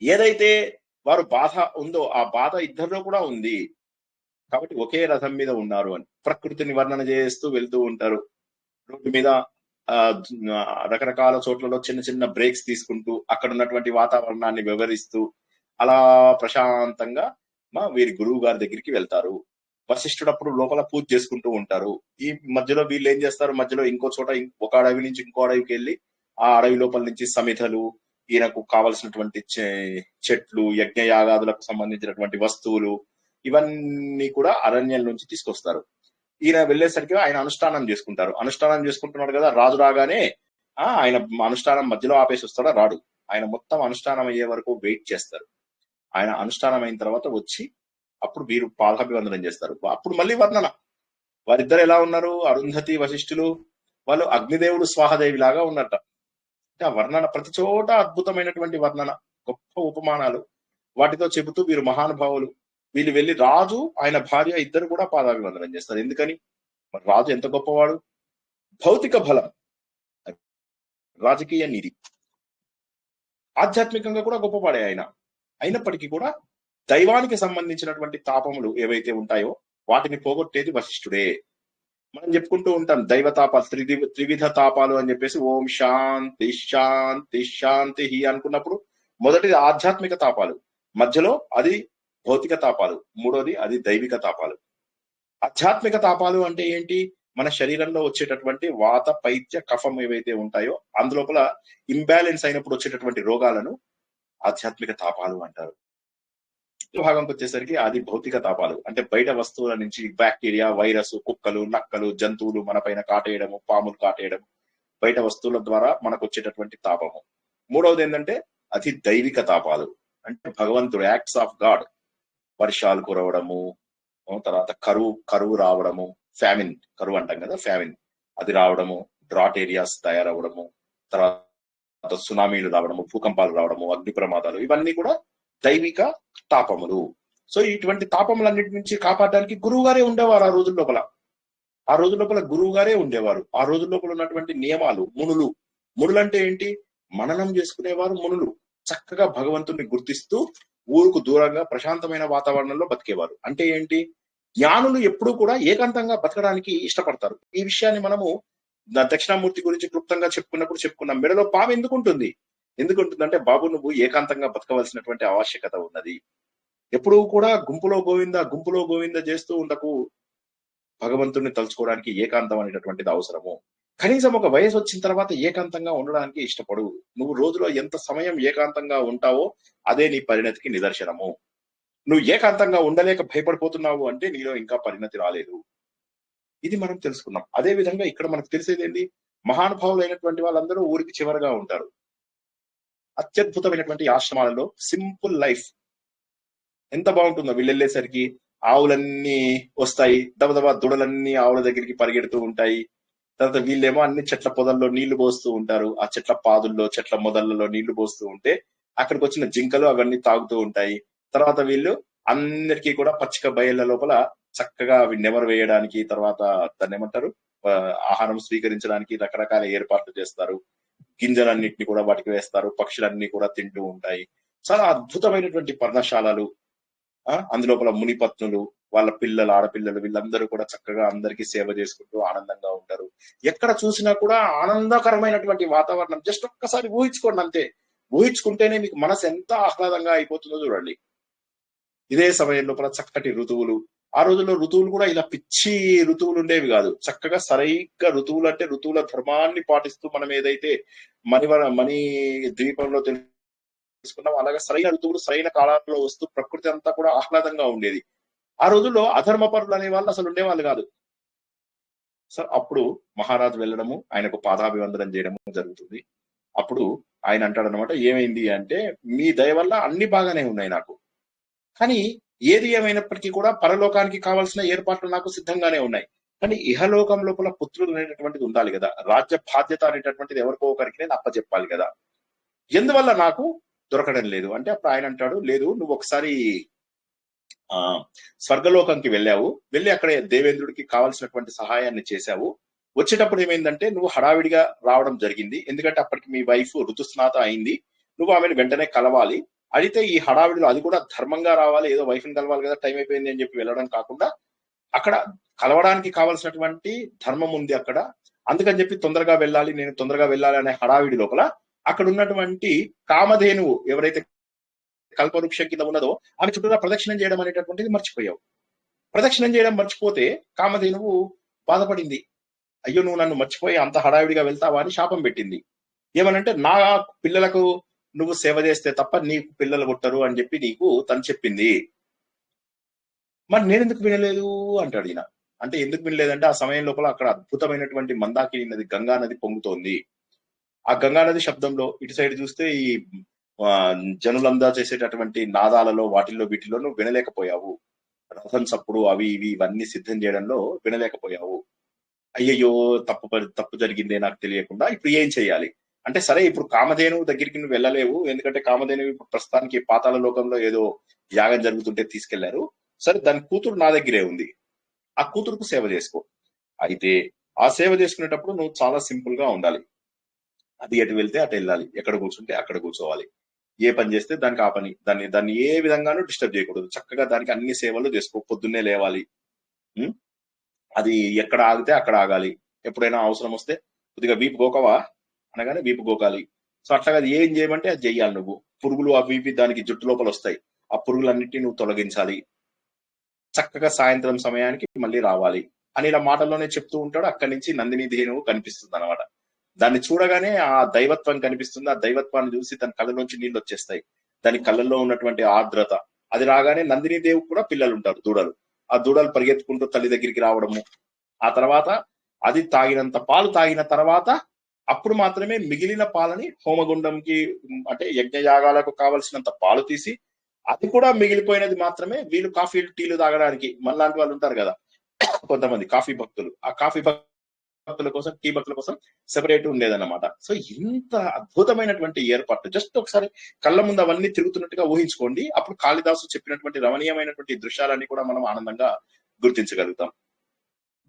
ఏదైతే వారు బాధ ఉందో ఆ బాధ ఇద్దరిలో కూడా ఉంది కాబట్టి ఒకే రథం మీద ఉన్నారు అని ప్రకృతిని వర్ణన చేస్తూ వెళ్తూ ఉంటారు. రోడ్డు మీద ఆ రకరకాల చోట్లలో చిన్న చిన్న బ్రేక్స్ తీసుకుంటూ అక్కడ ఉన్నటువంటి వాతావరణాన్ని వివరిస్తూ అలా ప్రశాంతంగా వీరి గురువు గారి దగ్గరికి వెళ్తారు. వశిష్ఠుడు అప్పుడు లోపల పూజ చేసుకుంటూ ఉంటారు. ఈ మధ్యలో వీళ్ళు ఏం చేస్తారు, మధ్యలో ఇంకో చోట ఒక అడవి నుంచి ఇంకో అడవికి వెళ్ళి ఆ అడవి లోపల నుంచి సమిధలు, ఈయనకు కావలసినటువంటి చెట్లు, యజ్ఞ యాగాదులకు సంబంధించినటువంటి వస్తువులు ఇవన్నీ కూడా అరణ్యం నుంచి తీసుకొస్తారు. ఈయన వెళ్ళేసరికి ఆయన అనుష్ఠానం చేసుకుంటారు. అనుష్ఠానం చేసుకుంటున్నాడు కదా, రాజు రాగానే ఆయన అనుష్ఠానం మధ్యలో ఆపేసి వస్తాడా, రాడు. ఆయన మొత్తం అనుష్ఠానం అయ్యే వరకు వెయిట్ చేస్తారు. ఆయన అనుష్ఠానం అయిన తర్వాత వచ్చి అప్పుడు వీరు పాదాభివందనం చేస్తారు. అప్పుడు మళ్ళీ వర్ణన, వారిద్దరు ఎలా ఉన్నారు, అరుంధతి వశిష్ఠులు వాళ్ళు అగ్నిదేవుడు స్వాహదేవి లాగా ఉన్నట్ట. అంటే ఆ వర్ణన ప్రతి చోట అద్భుతమైనటువంటి వర్ణన, గొప్ప ఉపమానాలు వాటితో చెబుతూ వీరు మహానుభావులు. వీళ్ళు వెళ్ళి రాజు ఆయన భార్య ఇద్దరు కూడా పాదాభివందనం చేస్తారు. ఎందుకని, మరి రాజు ఎంత గొప్పవాడు, భౌతిక బలం, రాజకీయ నీతి, ఆధ్యాత్మికంగా కూడా గొప్పవాడే ఆయన. అయినప్పటికీ కూడా దైవానికి సంబంధించినటువంటి తాపములు ఏవైతే ఉంటాయో వాటిని పోగొట్టేది వశిష్ఠుడే. మనం చెప్పుకుంటూ ఉంటాం దైవ తాపాలు, త్రివిధ తాపాలు అని చెప్పేసి, ఓం శాంతి శాంతి శాంతి అనుకున్నప్పుడు మొదటిది ఆధ్యాత్మిక తాపాలు, మధ్యలో అది భౌతిక తాపాలు, మూడోది అది దైవిక తాపాలు. ఆధ్యాత్మిక తాపాలు అంటే ఏంటి, మన శరీరంలో వచ్చేటటువంటి వాత పైత్య కఫం ఏవైతే ఉంటాయో అందులోపల ఇంబ్యాలెన్స్ అయినప్పుడు వచ్చేటటువంటి రోగాలను ఆధ్యాత్మిక తాపాలు అంటారు. భాగంకి వచ్చేసరికి అది భౌతిక తాపాలు, అంటే బయట వస్తువుల నుంచి బ్యాక్టీరియా, వైరస్, కుక్కలు, నక్కలు, జంతువులు మన పైన కాటేయడము, పాములు కాటేయడము, బయట వస్తువుల ద్వారా మనకు వచ్చేటటువంటి తాపము. మూడవది ఏంటంటే అది దైవిక తాపాలు, అంటే భగవంతుడు, యాక్ట్స్ ఆఫ్ గాడ్, వర్షాలు కురవడము, తర్వాత కరువు రావడము, ఫ్యామిన్, కరువు అంటాం కదా, ఫ్యామిన్ అది రావడము, డ్రాట్ ఏరియాస్ తయారవడము, తర్వాత సునామీలు రావడము, భూకంపాలు రావడము, అగ్ని ప్రమాదాలు, ఇవన్నీ కూడా దైవిక తాపములు. సో ఇటువంటి తాపములన్నిటి నుంచి కాపాడడానికి గురువు గారే ఉండేవారు. ఆ రోజుల లోపల గురువు గారే ఉండేవారు. ఆ రోజుల లోపల ఉన్నటువంటి నియమాలు, మునులు అంటే ఏంటి, మననం చేసుకునేవారు మునులు. చక్కగా భగవంతుని గుర్తిస్తూ ఊరుకు దూరంగా ప్రశాంతమైన వాతావరణంలో బతికేవారు. అంటే ఏంటి, జ్ఞానులు ఎప్పుడూ కూడా ఏకాంతంగా బతకడానికి ఇష్టపడతారు. ఈ విషయాన్ని మనము దక్షిణామూర్తి గురించి క్లుప్తంగా చెప్పుకున్నాం. మెడలో పాము ఎందుకుంటుందంటే, బాబు నువ్వు ఏకాంతంగా బతకవలసినటువంటి ఆవశ్యకత ఉన్నది. ఎప్పుడూ కూడా గుంపులో గోవింద చేస్తూ ఉండకు. భగవంతుడిని తలుచుకోవడానికి ఏకాంతం అనేటటువంటిది అవసరము. కనీసం ఒక వయసు వచ్చిన తర్వాత ఏకాంతంగా ఉండడానికి ఇష్టపడు. నువ్వు రోజులో ఎంత సమయం ఏకాంతంగా ఉంటావో అదే నీ పరిణతికి నిదర్శనము. నువ్వు ఏకాంతంగా ఉండలేక భయపడిపోతున్నావు అంటే నీలో ఇంకా పరిణతి రాలేదు. ఇది మనం తెలుసుకున్నాం. అదే విధంగా ఇక్కడ మనకు తెలిసేది ఏంటి, మహానుభావులైనటువంటి వాళ్ళందరూ ఊరికి చివరగా ఉంటారు. అత్యద్భుతమైనటువంటి ఆశ్రమాలలో సింపుల్ లైఫ్ ఎంత బాగుంటుందో. వీళ్ళు వెళ్ళేసరికి ఆవులన్నీ వస్తాయి, దబదబా దుడలన్నీ ఆవుల దగ్గరికి పరిగెడుతూ ఉంటాయి. తర్వాత వీళ్ళేమో అన్ని చెట్ల పొదల్లో నీళ్లు పోస్తూ ఉంటారు. ఆ చెట్ల పాదుల్లో, చెట్ల మొదళ్లలో నీళ్లు పోస్తూ ఉంటే అక్కడికి వచ్చిన జింకలు అవన్నీ తాగుతూ ఉంటాయి. తర్వాత వీళ్ళు అందరికీ కూడా పచ్చిక బయళ్ళ లోపల చక్కగా అవి నెమరు వేయడానికి, తర్వాత దాన్ని ఏమంటారు, ఆహారం స్వీకరించడానికి రకరకాల ఏర్పాట్లు చేస్తారు. గింజలన్నింటినీ కూడా వాటికి వేస్తారు. పక్షులన్నీ కూడా తింటూ ఉంటాయి. చాలా అద్భుతమైనటువంటి పర్ణశాలలు. అందులోపల మునిపత్నులు, వాళ్ళ పిల్లలు, ఆడపిల్లలు, వీళ్ళందరూ కూడా చక్కగా అందరికీ సేవ చేసుకుంటూ ఆనందంగా ఉంటారు. ఎక్కడ చూసినా కూడా ఆనందకరమైనటువంటి వాతావరణం. జస్ట్ ఒక్కసారి ఊహించుకోండి అంతే. ఊహించుకుంటేనే మీకు మనసు ఎంత ఆహ్లాదంగా అయిపోతుందో చూడండి. ఇదే సమయం లోపల చక్కటి ఋతువులు. ఆ రోజుల్లో ఋతువులు కూడా ఇలా పిచ్చి ఋతువులు ఉండేవి కాదు. చక్కగా సరైన ఋతువులు అంటే ఋతువుల ధర్మాన్ని పాటిస్తూ మనం ఏదైతే మణి ద్వీపంలో తెలుసుకున్నాం, అలాగే సరైన ఋతువులు సరైన కాలంలో వస్తూ ప్రకృతి అంతా కూడా ఆహ్లాదంగా ఉండేది. ఆ రోజుల్లో అధర్మపరులు అనే వాళ్ళు అసలు ఉండేవాళ్ళు కాదు. సార్ అప్పుడు మహారాజు వెళ్ళడము, ఆయనకు పాదాభివందనం చేయడము జరుగుతుంది. అప్పుడు ఆయన అంటాడనమాట, ఏమైంది అంటే, మీ దయ వల్ల అన్ని బాగానే ఉన్నాయి నాకు, కానీ ఏది ఏమైనప్పటికీ కూడా పరలోకానికి కావాల్సిన ఏర్పాట్లు నాకు సిద్ధంగానే ఉన్నాయి. కానీ ఇహలోకం లోపల పుత్రులు అనేటటువంటిది ఉండాలి కదా, రాజ్య బాధ్యత అనేటటువంటిది ఎవరికో ఒకరికి నేను అప్పచెప్పాలి కదా, ఎందువల్ల నాకు దొరకడం లేదు అంటే అప్పుడు ఆయన అంటాడు, లేదు నువ్వు ఒకసారి ఆ స్వర్గలోకంకి వెళ్ళావు, వెళ్ళి అక్కడ దేవేంద్రుడికి కావాల్సినటువంటి సహాయాన్ని చేశావు. వచ్చేటప్పుడు ఏమైందంటే నువ్వు హడావిడిగా రావడం జరిగింది, ఎందుకంటే అప్పటికి మీ వైఫ్ ఋతుస్నాత అయింది, నువ్వు ఆమెను వెంటనే కలవాలి. అయితే ఈ హడావిడిలో అది కూడా ధర్మంగా రావాలి, ఏదో వైఫ్ని కలవాలి కదా, టైం అయిపోయింది అని చెప్పి వెళ్ళడం కాకుండా అక్కడ కలవడానికి కావాల్సినటువంటి ధర్మం ఉంది అక్కడ, అందుకని చెప్పి తొందరగా వెళ్ళాలి, నేను తొందరగా వెళ్ళాలి అనే హడావిడి లోపల అక్కడ ఉన్నటువంటి కామధేనువు ఎవరైతే కల్పవృక్షం కింద ఉన్నదో ఆమె చుట్టూ ప్రదక్షిణం చేయడం అనేటటువంటిది మర్చిపోయావు. ప్రదక్షిణం చేయడం మర్చిపోతే కామధేనువు బాధపడింది, అయ్యో నువ్వు నన్ను మర్చిపోయి అంత హడావిడిగా వెళ్తావా అని శాపం పెట్టింది. ఏమనంటే నా పిల్లలకు నువ్వు సేవ చేస్తే తప్ప నీకు పిల్లలు పుట్టరు అని చెప్పి నీకు తను చెప్పింది. మరి నేనెందుకు వినలేదు అంటాడు ఈయన. అంటే ఎందుకు వినలేదంటే ఆ సమయం లోపల అక్కడ అద్భుతమైనటువంటి మందాకిని నది, గంగా నది పొంగుతోంది. ఆ గంగా నది శబ్దంలో ఇటు సైడ్ చూస్తే ఈ జనులందా చేసేటటువంటి నాదాలలో వాటిల్లో వీటిల్లో నువ్వు వినలేకపోయావు. రథం సప్పుడు అవి ఇవి ఇవన్నీ సిద్ధం చేయడంలో వినలేకపోయావు. అయ్యయ్యో తప్పు జరిగిందే నాకు తెలియకుండా ఇప్పుడు ఏం చేయాలి అంటే, సరే ఇప్పుడు కామధేను దగ్గరికి నువ్వు వెళ్ళలేవు, ఎందుకంటే కామధేను ఇప్పుడు ప్రస్తుతానికి పాతాళ లోకంలో ఏదో యాగం జరుగుతుంటే తీసుకెళ్లారు. సరే దాని కూతురు నా దగ్గరే ఉంది, ఆ కూతురుకు సేవ చేసుకో. అయితే ఆ సేవ చేసుకునేటప్పుడు నువ్వు చాలా సింపుల్ గా ఉండాలి. అది ఎటు వెళ్తే అటు వెళ్ళాలి, ఎక్కడ కూర్చుంటే అక్కడ కూర్చోవాలి, ఏ పని చేస్తే దానికి ఆ పని, దాన్ని ఏ విధంగానూ డిస్టర్బ్ చేయకూడదు, చక్కగా దానికి అన్ని సేవలు చేసుకో. పొద్దున్నే లేవాలి, అది ఎక్కడ ఆగితే అక్కడ ఆగాలి, ఎప్పుడైనా అవసరం వస్తే కొద్దిగా వీపు గోకవా అనగానే వీపు గోకాలి. సో అట్లాగా ఏం చేయమంటే అది చెయ్యాలి. నువ్వు పురుగులు అవి ఇవి దానికి జుట్టు లోపల వస్తాయి, ఆ పురుగులన్నిటినీ నువ్వు తొలగించాలి, చక్కగా సాయంత్రం సమయానికి మళ్ళీ రావాలి అని ఇలా మాటల్లోనే చెప్తూ ఉంటాడు. అక్కడి నుంచి నందిని ధేనువు కనిపిస్తుంది అనమాట. దాన్ని చూడగానే ఆ దైవత్వం కనిపిస్తుంది. ఆ దైవత్వాన్ని చూసి దాని కళ్ళలోంచి నీళ్ళు వచ్చేస్తాయి, దాని కళ్ళల్లో ఉన్నటువంటి ఆర్ద్రత. అది రాగానే నందిని దేవు కూడా పిల్లలు ఉంటారు, దూడలు. ఆ దూడలు పరిగెత్తుకుంటూ తల్లి దగ్గరికి రావడము, ఆ తర్వాత అది తాగినంత పాలు తాగిన తర్వాత అప్పుడు మాత్రమే మిగిలిన పాలని హోమగుండంకి అంటే యజ్ఞయాగాలకు కావలసినంత పాలు తీసి, అది కూడా మిగిలిపోయినది మాత్రమే వీళ్ళు కాఫీలు టీలు తాగడానికి, మనలాంటి వాళ్ళు ఉంటారు కదా కొంతమంది కాఫీ భక్తులు, ఆ కాఫీ భక్తుల కోసం టీ భక్తుల కోసం సెపరేట్ ఉండేదన్నమాట. సో ఇంత అద్భుతమైనటువంటి ఏర్పాటు జస్ట్ ఒకసారి కళ్ళ ముందు అవన్నీ తిరుగుతున్నట్టుగా ఊహించుకోండి. అప్పుడు కాళిదాసు చెప్పినటువంటి రమణీయమైనటువంటి దృశ్యాలన్నీ కూడా మనం ఆనందంగా గుర్తించగలుగుతాం.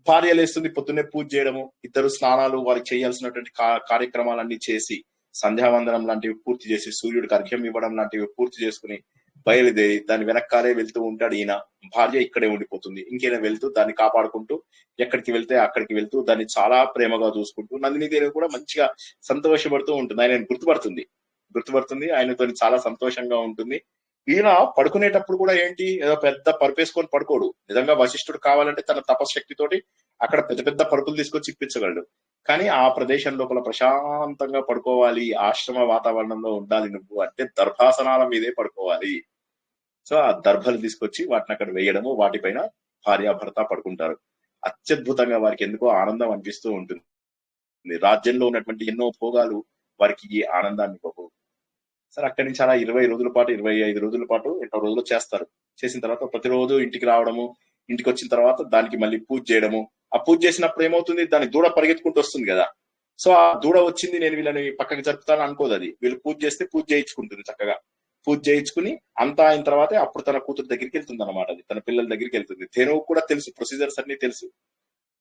భార్య లేస్తుంది, పొద్దున్నే పూజ చేయడము, ఇద్దరు స్నానాలు, వారికి చేయాల్సినటువంటి కార్యక్రమాలన్నీ చేసి, సంధ్యావందనం లాంటివి పూర్తి చేసి, సూర్యుడికి అర్ఘ్యం ఇవ్వడం లాంటివి పూర్తి చేసుకుని బయలుదేరి దాని వెనకాలే వెళ్తూ ఉంటాడు ఈయన. భార్య ఇక్కడే ఉండిపోతుంది, ఇంకైనా వెళ్తూ దాన్ని కాపాడుకుంటూ ఎక్కడికి వెళ్తే అక్కడికి వెళ్తూ దాన్ని చాలా ప్రేమగా చూసుకుంటూ నందిని దేవి కూడా మంచిగా సంతోషపడుతూ ఉంటుంది. ఆయన గుర్తుపడుతుంది, ఆయనతో చాలా సంతోషంగా ఉంటుంది. ఈయన పడుకునేటప్పుడు కూడా ఏంటి, ఏదో పెద్ద పరుపేసుకొని పడుకోడు. నిజంగా వశిష్ఠుడు కావాలంటే తన తపశక్తితోటి అక్కడ పెద్ద పెద్ద పరుపులు తీసుకొచ్చి ఇప్పించగలడు, కానీ ఆ ప్రదేశం లోపల ప్రశాంతంగా పడుకోవాలి, ఆశ్రమ వాతావరణంలో ఉండాలి నువ్వు అంటే దర్భాసనాల మీదే పడుకోవాలి. సో ఆ దర్భలు తీసుకొచ్చి వాటిని అక్కడ వేయడము, వాటిపైన భార్యాభర్త పడుకుంటారు. అత్యద్భుతంగా వారికి ఎందుకో ఆనందం అనిపిస్తూ ఉంటుంది. రాజ్యంలో ఉన్నటువంటి ఎన్నో భోగాలు వారికి ఈ ఆనందాన్ని ఇవ్వవు. సరే అక్కడి నుంచి అలా 20 రోజుల పాటు 25 రోజుల పాటు ఎన్నో రోజులు చేస్తారు. చేసిన తర్వాత ప్రతిరోజు ఇంటికి రావడము, ఇంటికి వచ్చిన తర్వాత దానికి మళ్ళీ పూజ చేయడము. ఆ పూజ చేసినప్పుడు ఏమవుతుంది, దాని దూడ పరిగెత్తుకుంటూ వస్తుంది కదా. సో ఆ దూడ వచ్చింది, నేను వీళ్ళని పక్కకి జరుపుతాను అనుకోదు. అది వీళ్ళు పూజ చేస్తే పూజ చేయించుకుంటుంది, చక్కగా పూజ చేయించుకుని అంతా అయిన తర్వాత అప్పుడు తన కూతురు దగ్గరికి వెళ్తుంది అనమాట. అది తన పిల్లల దగ్గరికి వెళ్తుంది. ధేనువు కూడా తెలుసు, ప్రొసీజర్స్ అన్ని తెలుసు.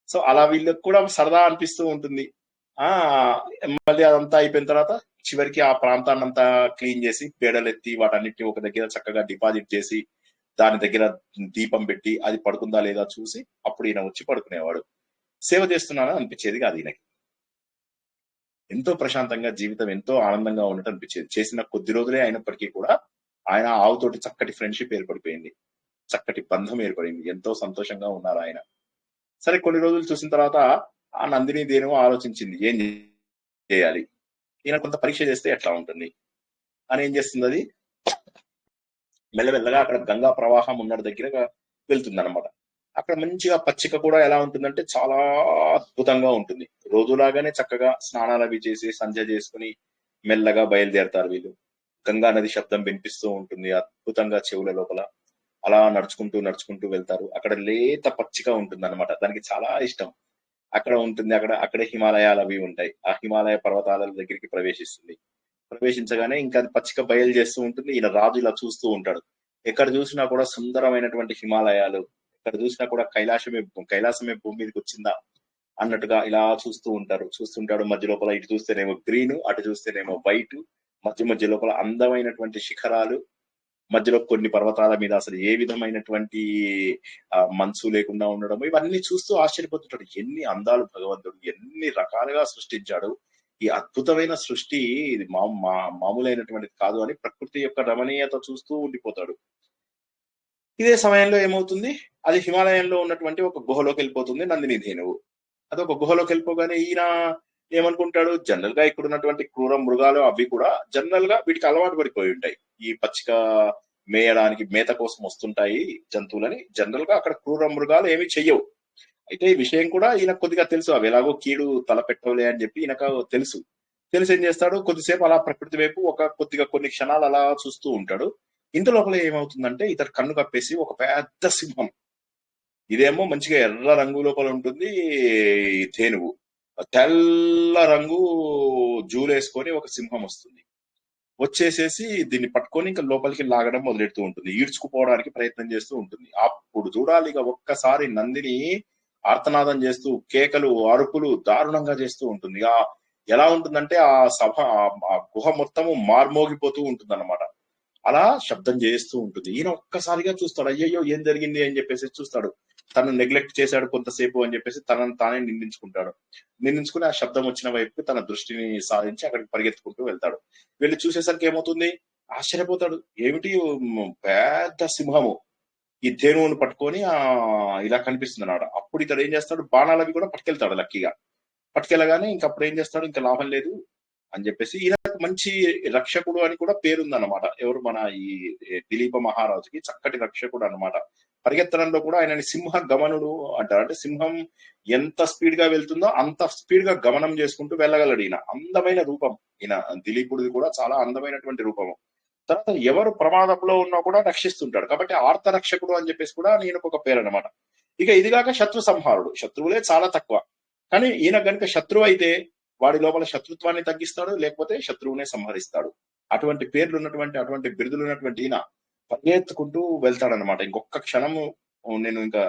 సో అలా వీళ్ళకి కూడా సరదా అనిపిస్తూ ఉంటుంది. మళ్ళీ అదంతా అయిపోయిన తర్వాత చివరికి ఆ ప్రాంతాన్ని అంతా క్లీన్ చేసి పేడలెత్తి వాటన్నిటిని ఒక దగ్గర చక్కగా డిపాజిట్ చేసి దాని దగ్గర దీపం పెట్టి అది పడుకుందా లేదా చూసి అప్పుడు ఈయన వచ్చి పడుకునేవాడు. సేవ చేస్తున్నానని అనిపించేది కాదు ఈయనకి. ఎంతో ప్రశాంతంగా జీవితం ఎంతో ఆనందంగా ఉన్నట్టు అనిపించేది. చేసిన కొద్ది రోజులే అయినప్పటికీ కూడా ఆయన ఆవుతోటి చక్కటి ఫ్రెండ్షిప్ ఏర్పడిపోయింది, చక్కటి బంధం ఏర్పడింది, ఎంతో సంతోషంగా ఉన్నారు ఆయన. సరే కొన్ని రోజులు చూసిన తర్వాత ఆ నందిని దేనివో ఆలోచించింది, ఏం చేయాలి, ఈయన కొంత పరీక్ష చేస్తే ఎట్లా ఉంటుంది అని. ఏం చేస్తుంది, అది మెల్లమెల్లగా అక్కడ గంగా ప్రవాహం ఉన్న దగ్గర వెళ్తుంది అనమాట. అక్కడ మంచిగా పచ్చిక కూడా ఎలా ఉంటుందంటే చాలా అద్భుతంగా ఉంటుంది. రోజులాగానే చక్కగా స్నానాలు అవి చేసి సంధ్య చేసుకుని మెల్లగా బయలుదేరతారు వీళ్ళు. గంగా నది శబ్దం వినిపిస్తూ ఉంటుంది అద్భుతంగా చెవుల లోపల. అలా నడుచుకుంటూ నడుచుకుంటూ వెళ్తారు. అక్కడ లేత పచ్చిక ఉంటుంది అనమాట, దానికి చాలా ఇష్టం. అక్కడ ఉంటుంది, అక్కడే హిమాలయాలు అవి ఉంటాయి. ఆ హిమాలయ పర్వతాల దగ్గరికి ప్రవేశించగానే ఇంకా పచ్చిక బయలు చేస్తూ ఉంటుంది. ఈయన రాజు ఇలా చూస్తూ ఉంటాడు, ఎక్కడ చూసినా కూడా సుందరమైనటువంటి హిమాలయాలు, ఎక్కడ చూసినా కూడా కైలాసమే భూమి మీదకి వచ్చిందా అన్నట్టుగా ఇలా చూస్తుంటాడు. మధ్య లోపల ఇటు చూస్తేనేమో గ్రీన్, అటు చూస్తేనేమో వైట్, మధ్య లోపల అందమైనటువంటి శిఖరాలు, మధ్యలో కొన్ని పర్వతాల మీద అసలు ఏ విధమైనటువంటి మంచు లేకుండా ఉండడం, ఇవన్నీ చూస్తూ ఆశ్చర్యపోతుంటాడు. ఎన్ని అందాలు భగవంతుడు ఎన్ని రకాలుగా సృష్టించాడు, ఈ అద్భుతమైన సృష్టి ఇది మామూలైనటువంటిది కాదు అని ప్రకృతి యొక్క రమణీయత చూస్తూ ఉండిపోతాడు. ఇదే సమయంలో ఏమవుతుంది, అది హిమాలయంలో ఉన్నటువంటి ఒక గుహలోకి వెళ్ళిపోతుంది నందిని ధేనువు. అది ఒక గుహలోకి వెళ్ళిపోగానే ఈయన ఏమనుకుంటాడు, జనరల్ గా ఇక్కడ ఉన్నటువంటి క్రూర మృగాలు అవి కూడా జనరల్ గా వీటికి అలవాటు పడిపోయి ఉంటాయి. ఈ పచ్చిక మేయడానికి మేత కోసం వస్తుంటాయి జంతువులని. జనరల్ గా అక్కడ క్రూర మృగాలు ఏమి చెయ్యవు. అయితే ఈ విషయం కూడా ఈయన కొద్దిగా తెలుసు, అవి ఎలాగో కీడు తలపెట్టవులే అని చెప్పి ఈయనకు తెలిసి ఏం చేస్తాడు, కొద్దిసేపు అలా ప్రకృతి వైపు కొన్ని క్షణాలు అలా చూస్తూ ఉంటాడు. ఇంత లోపల ఏమవుతుందంటే ఇతడు కన్ను కప్పేసి ఒక పెద్ద సింహం, ఇదేమో మంచిగా ఎర్ర రంగు లోపల ఉంటుంది ధేనువు, తెల్ల రంగు జూలేసుకొని ఒక సింహం వస్తుంది. వచ్చేసేసి దీన్ని పట్టుకొని ఇంకా లోపలికి లాగడం మొదలెడుతూ ఉంటుంది, ఈడ్చుకుపోవడానికి ప్రయత్నం చేస్తూ ఉంటుంది. అప్పుడు చూడాలి ఇక ఒక్కసారి నందిని ఆర్తనాదం చేస్తూ కేకలు అరుపులు దారుణంగా చేస్తూ ఉంటుంది. ఎలా ఉంటుందంటే ఆ గుహ మొత్తము మార్మోగిపోతూ ఉంటుంది అన్నమాట. అలా శబ్దం చేస్తూ ఉంటుంది. ఈయన ఒక్కసారిగా చూస్తాడు, అయ్యయ్యో ఏం జరిగింది అని చెప్పేసి చూస్తాడు. తను నెగ్లెక్ట్ చేశాడు కొంతసేపు అని చెప్పేసి తనను తానే నిందించుకుని ఆ శబ్దం వచ్చిన వైపు తన దృష్టిని సాధించి అక్కడికి పరిగెత్తుకుంటూ వెళ్తాడు. వెళ్ళి చూసేసరికి ఏమవుతుంది, ఆశ్చర్యపోతాడు. ఏమిటి పెద్ద సింహము ఈ ధేనువును పట్టుకొని ఇలా కనిపిస్తుంది అన్నమాట. అప్పుడు ఇతడు ఏం చేస్తాడు, బాణాలవి కూడా పట్టుకెళ్తాడు. లక్కీగా పట్టుకెళ్ళగానే ఇంకప్పుడు ఏం చేస్తాడు, ఇంకా లాభం లేదు అని చెప్పేసి ఈయనకు మంచి రక్షకుడు అని కూడా పేరుందన్నమాట. ఎవరు, మన ఈ దిలీప మహారాజుకి చక్కటి రక్షకుడు అన్నమాట. పరిగెత్తడంలో కూడా ఆయనని సింహ గమనుడు అంటారు. అంటే సింహం ఎంత స్పీడ్ గా వెళ్తుందో అంత స్పీడ్ గా గమనం చేసుకుంటూ వెళ్ళగలడు ఈయన. అందమైన రూపం ఈయన దిలీపుడిది కూడా చాలా అందమైనటువంటి రూపము. తర్వాత ఎవరు ప్రమాదంలో ఉన్నా కూడా రక్షిస్తుంటాడు కాబట్టి ఆర్త రక్షకుడు అని చెప్పేసి కూడా ఈయనకు ఒక పేరు అనమాట. ఇక ఇదిగాక శత్రు సంహారుడు, శత్రువులే చాలా తక్కువ, కానీ ఈయన కనుక శత్రువు అయితే వాడి లోపల శత్రుత్వాన్ని తగ్గిస్తాడు, లేకపోతే శత్రువునే సంహరిస్తాడు. అటువంటి పేర్లు ఉన్నటువంటి అటువంటి బిరుదులు ఉన్నటువంటి ఈయన పరిగెత్తుకుంటూ వెళ్తాడనమాట. ఇంకొక క్షణము నేను ఇంకా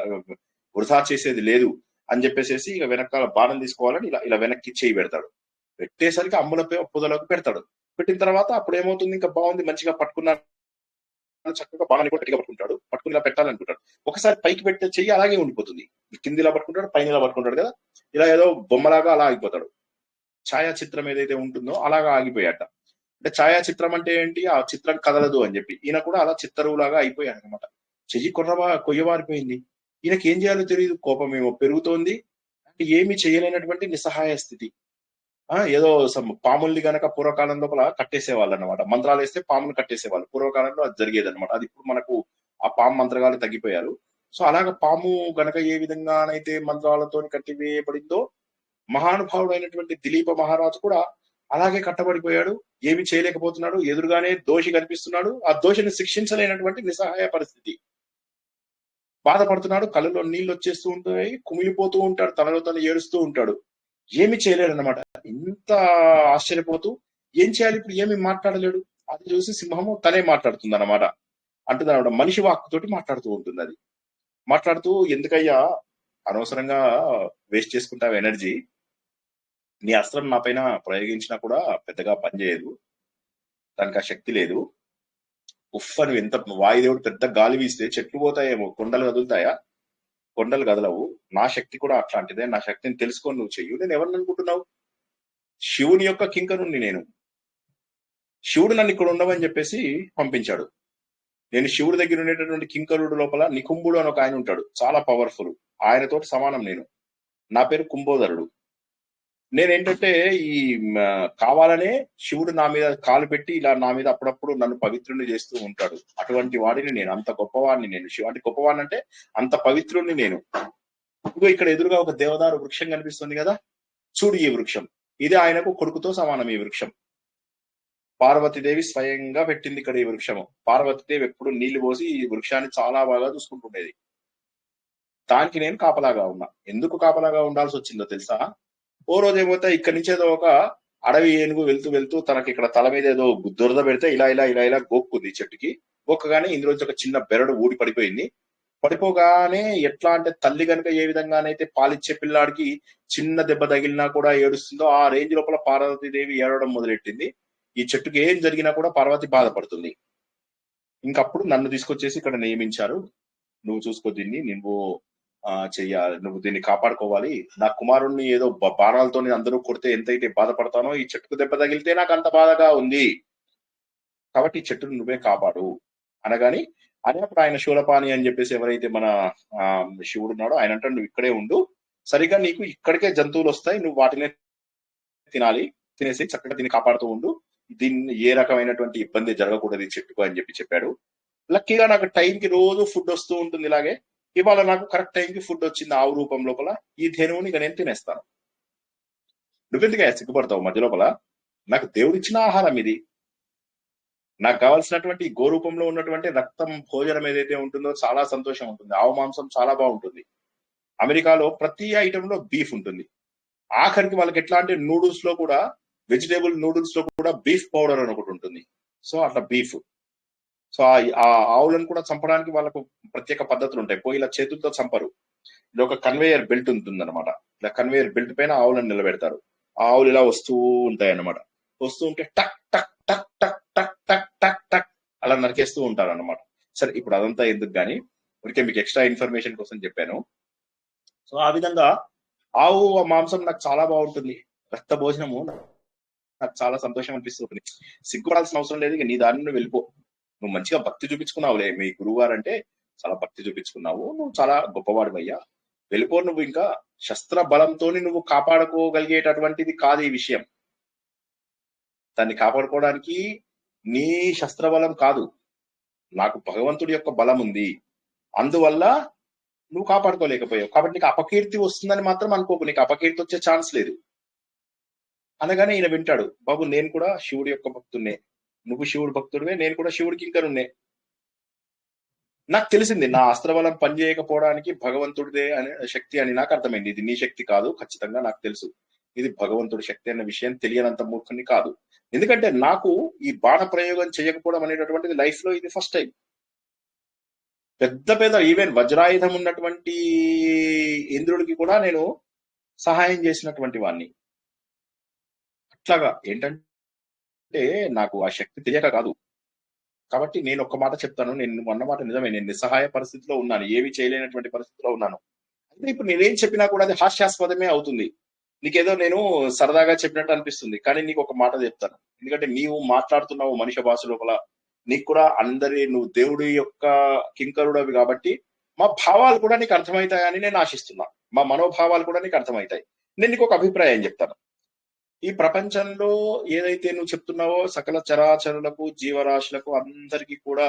వృధా చేసేది లేదు అని చెప్పేసి ఇక వెనకాల బాణం తీసుకోవాలని ఇలా వెనక్కి చేయి పెడతాడు. పెట్టేసరికి అమ్ముల పొదలోకి పెడతాడు. పెట్టిన తర్వాత అప్పుడు ఏమవుతుంది, ఇంకా బాగుంది మంచిగా పట్టుకున్నాడు, చక్కగా బాణాన్ని కూడా గట్టిగా పట్టుకుంటాడు. పట్టుకుని ఇలా పెట్టాలనుకుంటాడు. ఒకసారి పైకి పెట్టే చెయ్యి అలాగే ఉండిపోతుంది. కింది ఇలా పట్టుకుంటాడు, పైన ఇలా పట్టుకుంటాడు కదా, ఇలా ఏదో బొమ్మలాగా అలా ఆగిపోతాడు. ఛాయాచిత్రం ఏదైతే ఉంటుందో అలాగా ఆగిపోయాట. అంటే ఛాయాచిత్రం అంటే ఏంటి, ఆ చిత్రం కదలదు అని చెప్పి ఈయన కూడా అలా చిత్తరువులాగా అయిపోయాడు అనమాట. చెయ్యి కొయ్యవారిపోయింది. ఈయనకి ఏం చేయాలో తెలియదు, కోపం ఏమో పెరుగుతోంది, అంటే ఏమి చేయలేనటువంటి నిస్సహాయ స్థితి. ఏదో పాముల్ని గనక పూర్వకాలం లోపల కట్టేసేవాళ్ళు అనమాట. మంత్రాలు వేస్తే పామును కట్టేసేవాళ్ళు పూర్వకాలంలో, అది జరిగేది అనమాట. అది ఇప్పుడు మనకు ఆ పాము మంత్రగాలు తగ్గిపోయారు. సో అలాగ పాము గనక ఏ విధంగానైతే మంత్రాలతో కట్టివేయబడిందో మహానుభావుడైనటువంటి దిలీప మహారాజు కూడా అలాగే కట్టబడిపోయాడు. ఏమి చేయలేకపోతున్నాడు, ఎదురుగానే దోషి కనిపిస్తున్నాడు, ఆ దోషిని శిక్షించలేనటువంటి నిస్సహాయ పరిస్థితి. బాధపడుతున్నాడు, కళ్ళలో నీళ్ళు వచ్చేస్తూ ఉంటాయి, కుమిలిపోతూ ఉంటాడు, తనలో తను ఏడుస్తూ ఉంటాడు, ఏమి చేయలేడు అనమాట. ఇంత ఆశ్చర్యపోతూ ఏం చేయాలి ఇప్పుడు, ఏమి మాట్లాడలేడు. అది చూసి సింహము తనే మాట్లాడుతుంది అనమాట. అంటుంది అనమాట, మనిషి వాక్కుతోటి మాట్లాడుతూ ఉంటుంది. అది మాట్లాడుతూ, ఎందుకయ్యా అనవసరంగా వేస్ట్ చేసుకుంటావు ఎనర్జీ, నీ అస్త్రం నా పైన ప్రయోగించినా కూడా పెద్దగా పనిచేయదు, దానికి ఆ శక్తి లేదు. ఉఫ్ అని ఎంత వాయుదేవుడు పెద్ద గాలి వీస్తే చెట్లు పోతాయేమో, కొండలు కదులుతాయా? కొండలు కదలవు. నా శక్తి కూడా అట్లాంటిదే, నా శక్తిని తెలుసుకొని నువ్వు చెయ్యు. నేను ఎవరిని అనుకుంటున్నావు, శివుని యొక్క కింకరుణ్ణి నేను. శివుడు నన్ను ఇక్కడ ఉండవని చెప్పేసి పంపించాడు. నేను శివుడి దగ్గర ఉండేటటువంటి కింకరుడు లోపల నికుంభుడు అని ఒక ఆయన ఉంటాడు, చాలా పవర్ఫుల్, ఆయనతోటి సమానం నేను. నా పేరు కుంభోదరుడు. నేనేంటంటే ఈ కావాలనే శివుడు నా మీద కాలు పెట్టి ఇలా నా మీద అప్పుడప్పుడు నన్ను పవిత్రుని చేస్తూ ఉంటాడు. అటువంటి వాడిని నేను, అంత గొప్పవాడిని నేను. శివ అంటే గొప్పవాడిని అంటే అంత పవిత్రుణ్ణి నేను. ఇదిగో ఇక్కడ ఎదురుగా ఒక దేవదారు వృక్షం కనిపిస్తుంది కదా, చూడు ఈ వృక్షం, ఇది ఆయనకు కొడుకుతో సమానం. ఈ వృక్షం పార్వతీదేవి స్వయంగా పెట్టింది ఇక్కడ ఈ వృక్షము. పార్వతీదేవి ఎప్పుడు నీళ్లు పోసి ఈ వృక్షాన్ని చాలా బాగా చూసుకుంటుండేది. దానికి నేను కాపలాగా ఉన్నా. ఎందుకు కాపలాగా ఉండాల్సి వచ్చిందో తెలుసా? ఓ రోజు ఏమవుతా, ఇక్కడి నుంచి ఏదో ఒక అడవి ఏనుగు వెళ్తూ తనకి ఇక్కడ తల మీద ఏదో దురద పెడితే ఇలా గోక్కుంది చెట్టుకి. ఒక్కగానే ఇందులోంచి ఒక చిన్న బెరడు ఊడి పడిపోయింది. పడిపోగానే ఎట్లా అంటే తల్లి కనుక ఏ విధంగానైతే పాలిచ్చే పిల్లాడికి చిన్న దెబ్బ తగిలినా కూడా ఏడుస్తుందో ఆ రేంజ్ లోపల పార్వతీదేవి ఏడవడం మొదలెట్టింది. ఈ చెట్టుకి ఏం జరిగినా కూడా పార్వతి బాధపడుతుంది. ఇంకప్పుడు నన్ను తీసుకొచ్చేసి ఇక్కడ నియమించారు. నువ్వు చూసుకో దీన్ని, నువ్వు చెయ్యాలి, నువ్వు దీన్ని కాపాడుకోవాలి. నా కుమారుణ్ణి ఏదో బాణాలతో అందరూ కొడితే ఎంతైతే బాధపడతానో ఈ చెట్టుకు దెబ్బ తగిలితే నాకు అంత బాధగా ఉంది. కాబట్టి ఈ చెట్టును నువ్వే కాపాడు అనగాని అదే అప్పుడు ఆయన శూలపాణి అని చెప్పేసి ఎవరైతే మన శివుడు ఉన్నాడో ఆయన అంటే నువ్వు ఇక్కడే ఉండు, సరిగ్గా నీకు ఇక్కడికే జంతువులు వస్తాయి, నువ్వు వాటినే తినాలి, తినేసి చక్కగా దీన్ని కాపాడుతూ ఉండు, దీన్ని ఏ రకమైనటువంటి ఇబ్బంది జరగకూడదు ఈ చెట్టుకు అని చెప్పాడు. లక్కీగా నాకు టైంకి రోజు ఫుడ్ వస్తూ ఉంటుంది. ఇలాగే ఇవాళ నాకు కరెక్ట్ టైంకి ఫుడ్ వచ్చింది ఆవు రూపం లోపల. ఈ ధేనువుని ఇక నేను తినేస్తాను. నువ్వెందుకు సిగ్గుపడతావు మధ్య లోపల? నాకు దేవుడిచ్చిన ఆహారం ఇది. నాకు కావాల్సినటువంటి గోరూపంలో ఉన్నటువంటి రక్తం భోజనం ఏదైతే ఉంటుందో చాలా సంతోషం ఉంటుంది. ఆవు మాంసం చాలా బాగుంటుంది. అమెరికాలో ప్రతి ఐటెంలో బీఫ్ ఉంటుంది. ఆఖరికి వాళ్ళకి ఎట్లా అంటే నూడిల్స్ లో కూడా, వెజిటేబుల్ నూడిల్స్ లో కూడా బీఫ్ పౌడర్ అని ఒకటి ఉంటుంది. సో అట్లా బీఫ్. సో ఆ ఆవులను కూడా చంపడానికి వాళ్ళకు ప్రత్యేక పద్ధతులు ఉంటాయి. పోయి ఇలా చేతులతో చంపరు. ఇది ఒక కన్వేయర్ బెల్ట్ ఉంటుంది అనమాట. ఇలా కన్వేయర్ బెల్ట్ పైన ఆవులను నిలబెడతారు. ఆవులు ఇలా వస్తూ ఉంటాయి అన్నమాట. వస్తూ ఉంటే టక్ టక్ టక్ టక్ టక్ టక్ టక్ టక్ అలా నరికేస్తూ ఉంటారు అన్నమాట. సరే, ఇప్పుడు అదంతా ఎందుకు గానీ ఊరికే మీకు ఎక్స్ట్రా ఇన్ఫర్మేషన్ కోసం చెప్పాను. సో ఆ విధంగా ఆవు మాంసం నాకు చాలా బాగుంటుంది. రక్త భోజనము నాకు చాలా సంతోషం అనిపిస్తుంది. సిగ్గుపడాల్సిన అవసరం లేదు. ఇక నీ దారిని నువ్వు వెళ్ళిపో. నువ్వు మంచిగా భక్తి చూపించుకున్నావులే. మీ గురువు గారు అంటే చాలా భక్తి చూపించుకున్నావు, నువ్వు చాలా గొప్పవాడివయ్యా, వెళ్ళిపో. నువ్వు ఇంకా శస్త్ర బలంతో నువ్వు కాపాడుకోగలిగేటటువంటిది కాదు ఈ విషయం. దాన్ని కాపాడుకోవడానికి నీ శస్త్ర బలం కాదు, నాకు భగవంతుడి యొక్క బలం ఉంది. అందువల్ల నువ్వు కాపాడుకోలేకపోయావు. కాబట్టి నీకు అపకీర్తి వస్తుందని మాత్రం అనుకోకు. నీకు అపకీర్తి వచ్చే ఛాన్స్ లేదు అనగానే ఈయన వింటాడు. బాబు, నేను కూడా శివుడి యొక్క భక్తున్నే, నువ్వు శివుడు భక్తుడివే, నేను కూడా శివుడికి ఇంకనున్నే. నాకు తెలిసింది నా అస్త్రబలం పనిచేయకపోవడానికి భగవంతుడిదే అనే శక్తి అని నాకు అర్థమైంది. ఇది నీ శక్తి కాదు, ఖచ్చితంగా నాకు తెలుసు. ఇది భగవంతుడి శక్తి అన్న విషయం తెలియనంత మూర్ఖుని కాదు. ఎందుకంటే నాకు ఈ బాణ ప్రయోగం చేయకపోవడం అనేటటువంటిది లైఫ్ లో ఇది ఫస్ట్ టైం. పెద్ద పెద్ద ఈవెన్ వజ్రాయుధం ఉన్నటువంటి ఇంద్రుడికి కూడా నేను సహాయం చేసినటువంటి వాడిని. అట్లాగా ఏంటంటే నాకు ఆ శక్తి తెలియక కాదు. కాబట్టి నేను ఒక్క మాట చెప్తాను, నేను అన్నమాట నిజమే. నేను నిస్సహాయ పరిస్థితిలో ఉన్నాను, ఏమి చేయలేనటువంటి పరిస్థితిలో ఉన్నాను. అయితే ఇప్పుడు నేనేం చెప్పినా కూడా అది హాస్యాస్పదమే అవుతుంది. నీకేదో నేను సరదాగా చెప్పినట్టు అనిపిస్తుంది. కానీ నీకు ఒక మాట చెప్తాను, ఎందుకంటే నీవు మాట్లాడుతున్నావు మనిషి భాష లోపల, నీకు కూడా నువ్వు దేవుడి యొక్క కింకరుడవి కాబట్టి మా భావాలు కూడా నీకు అర్థమవుతాయని నేను ఆశిస్తున్నా. మా మనోభావాలు కూడా నీకు అర్థమవుతాయి. నేను నీకు ఒక అభిప్రాయం చెప్తాను. ఈ ప్రపంచంలో ఏదైతే నువ్వు చెప్తున్నావో సకల చరాచరులకు, జీవరాశులకు అందరికీ కూడా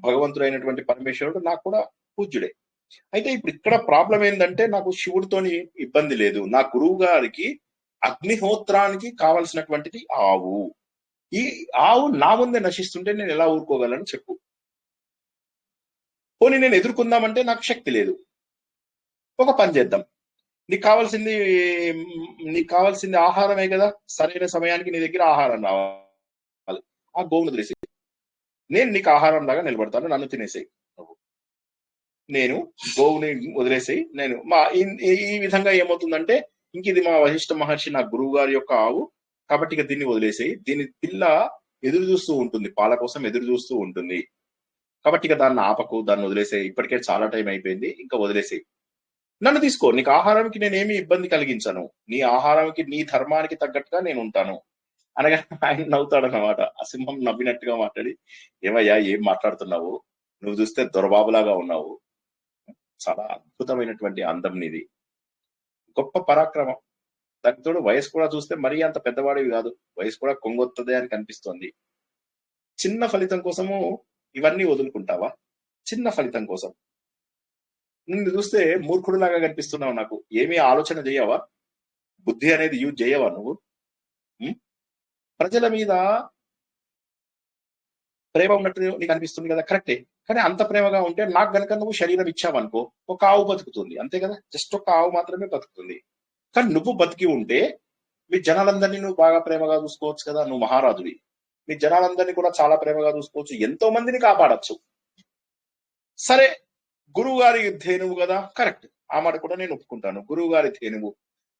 భగవంతుడైనటువంటి పరమేశ్వరుడు నాకు కూడా పూజ్యుడే. అయితే ఇప్పుడు ఇక్కడ ప్రాబ్లం ఏంటంటే నాకు శివుడితోని ఇబ్బంది లేదు. నా గురువు గారికి అగ్నిహోత్రానికి కావలసినటువంటిది ఆవు. ఈ ఆవు నా ముందే నశిస్తుంటే నేను ఎలా ఊరుకోగలను చెప్పు. పోనీ నేను ఎదుర్కొందామంటే నాకు శక్తి లేదు. ఒక పని చేద్దాం, నీకు కావాల్సింది ఆహారమే కదా. సరైన సమయానికి నీ దగ్గర ఆహారం రావాలి. ఆ గోవును వదిలేసి నేను నీకు ఆహారం లాగా నిలబడతాను, నన్ను తినేసేయి. నేను గోవుని వదిలేసేయి. నేను ఈ విధంగా ఏమవుతుందంటే, ఇంక ఇది మా వశిష్ఠ మహర్షి నా గురువు గారి యొక్క ఆవు కాబట్టి ఇక దీన్ని వదిలేసేయి. దీని పిల్ల ఎదురు చూస్తూ ఉంటుంది, పాల కోసం ఎదురు చూస్తూ ఉంటుంది. కాబట్టి ఇక దాన్ని ఆపకు, దాన్ని వదిలేసేయి. ఇప్పటికే చాలా టైం అయిపోయింది, ఇంకా వదిలేసేయి. నన్ను తీసుకో, నీకు ఆహారానికి నేనేమి ఇబ్బంది కలిగించను, నీ ఆహారానికి నీ ధర్మానికి తగ్గట్టుగా నేను ఉంటాను అనగా ఆయన నవ్వుతాడనమాట. ఆ సింహం నవ్వినట్టుగా మాట్లాడి, ఏమయ్యా ఏం మాట్లాడుతున్నావు, నువ్వు చూస్తే దొరబాబులాగా ఉన్నావు, చాలా అద్భుతమైనటువంటి అందం నీది, గొప్ప పరాక్రమం, దానికి తోడు వయసు కూడా చూస్తే మరీ అంత పెద్దవాడివి కాదు, వయసు కూడా కొంగొత్తదే అని కనిపిస్తోంది. చిన్న ఫలితం కోసము ఇవన్నీ వదులుకుంటావా? చిన్న ఫలితం కోసం నిన్ను చూస్తే మూర్ఖుడులాగా కనిపిస్తున్నావు. నాకు ఏమీ ఆలోచన చేయవా? బుద్ధి అనేది యూజ్ చేయవా నువ్వు? ప్రజల మీద ప్రేమ ఉన్నట్టు నీకు అనిపిస్తుంది కదా, కరెక్టే. కానీ అంత ప్రేమగా ఉంటే నాకు గనక నువ్వు శరీరం ఇచ్చావనుకో, ఒక ఆవు బతుకుతుంది అంతే కదా, జస్ట్ ఒక ఆవు మాత్రమే బతుకుతుంది. కానీ నువ్వు బతికి ఉంటే మీ జనాలందరినీ నువ్వు బాగా ప్రేమగా చూసుకోవచ్చు కదా, నువ్వు మహారాజువి. మీ జనాలందరినీ కూడా చాలా ప్రేమగా చూసుకోవచ్చు, ఎంతో మందిని కాపాడచ్చు. సరే, గురువు గారి ధేనువు కదా, కరెక్ట్, ఆ మాట కూడా నేను ఒప్పుకుంటాను. గురువు గారి ధేనువు,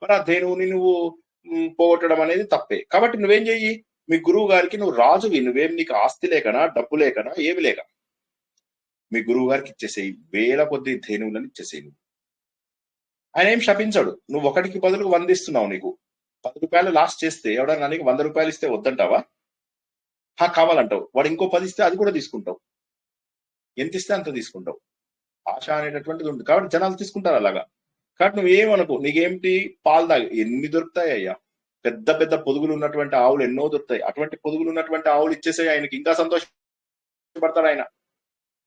మరి ఆ ధేనువుని నువ్వు పోగొట్టడం అనేది తప్పే. కాబట్టి నువ్వేం చెయ్యి, మీ గురువు గారికి నువ్వు రాజువి, నువ్వేం నీకు ఆస్తి లేకనా డబ్బు లేకనా ఏమి లేక మీ గురువు గారికి ఇచ్చేసేయి, వేల కొద్ది ధేనువులను ఇచ్చేసేయి. నువ్వు ఆయన ఏం శపించాడు, నువ్వు ఒకటికి బదులు 100 ఇస్తున్నావు, నీకు 10 రూపాయలు లాస్ట్ చేస్తే ఎవడన్నా నీకు 100 రూపాయలు ఇస్తే వద్దంటావా? కావాలంటావు. వాడు ఇంకో 10 ఇస్తే అది కూడా తీసుకుంటావు, ఎంత ఇస్తే అంత తీసుకుంటావు. ఆశ అనేటటువంటిది ఉంది, కాబట్టి జనాలు తీసుకుంటారు అలాగా. కాబట్టి నువ్వేమనుకో, నీకేమిటి పాలు తాగి ఎన్ని దొరుకుతాయి అయ్యా, పెద్ద పెద్ద పొదుగులు ఉన్నటువంటి ఆవులు ఎన్నో దొరుకుతాయి. అటువంటి పొదుగులు ఉన్నటువంటి ఆవులు ఇచ్చేసే ఆయనకి ఇంకా సంతోషపడతాడు ఆయన.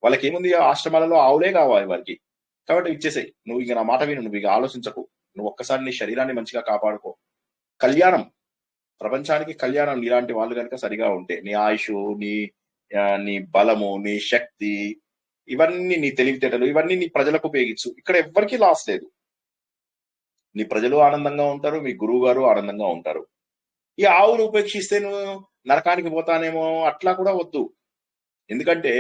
వాళ్ళకి ఏముంది, ఆశ్రమాలలో ఆవులే కావాలి వారికి. కాబట్టి ఇచ్చేసాయి. నువ్వు ఇక నా మాట విను, నువ్వు ఇక ఆలోచించకు. నువ్వు ఒక్కసారి నీ శరీరాన్ని మంచిగా కాపాడుకో. కళ్యాణం, ప్రపంచానికి కళ్యాణం ఇలాంటి వాళ్ళు కనుక సరిగా ఉంటే, నీ ఆయుష్, నీ బలము, నీ శక్తి, ఇవన్నీ నీ తెలివితేటలు, ఇవన్నీ నీ ప్రజలకు ఉపయోగించు. ఇక్కడ ఎవ్వరికీ లాస్ లేదు. నీ ప్రజలు ఆనందంగా ఉంటారు, మీ గురువు గారు ఆనందంగా ఉంటారు. ఈ ఆవును ఉపేక్షిస్తే నువ్వు నరకానికి పోతానేమో, అట్లా కూడా వద్దు. ఎందుకంటే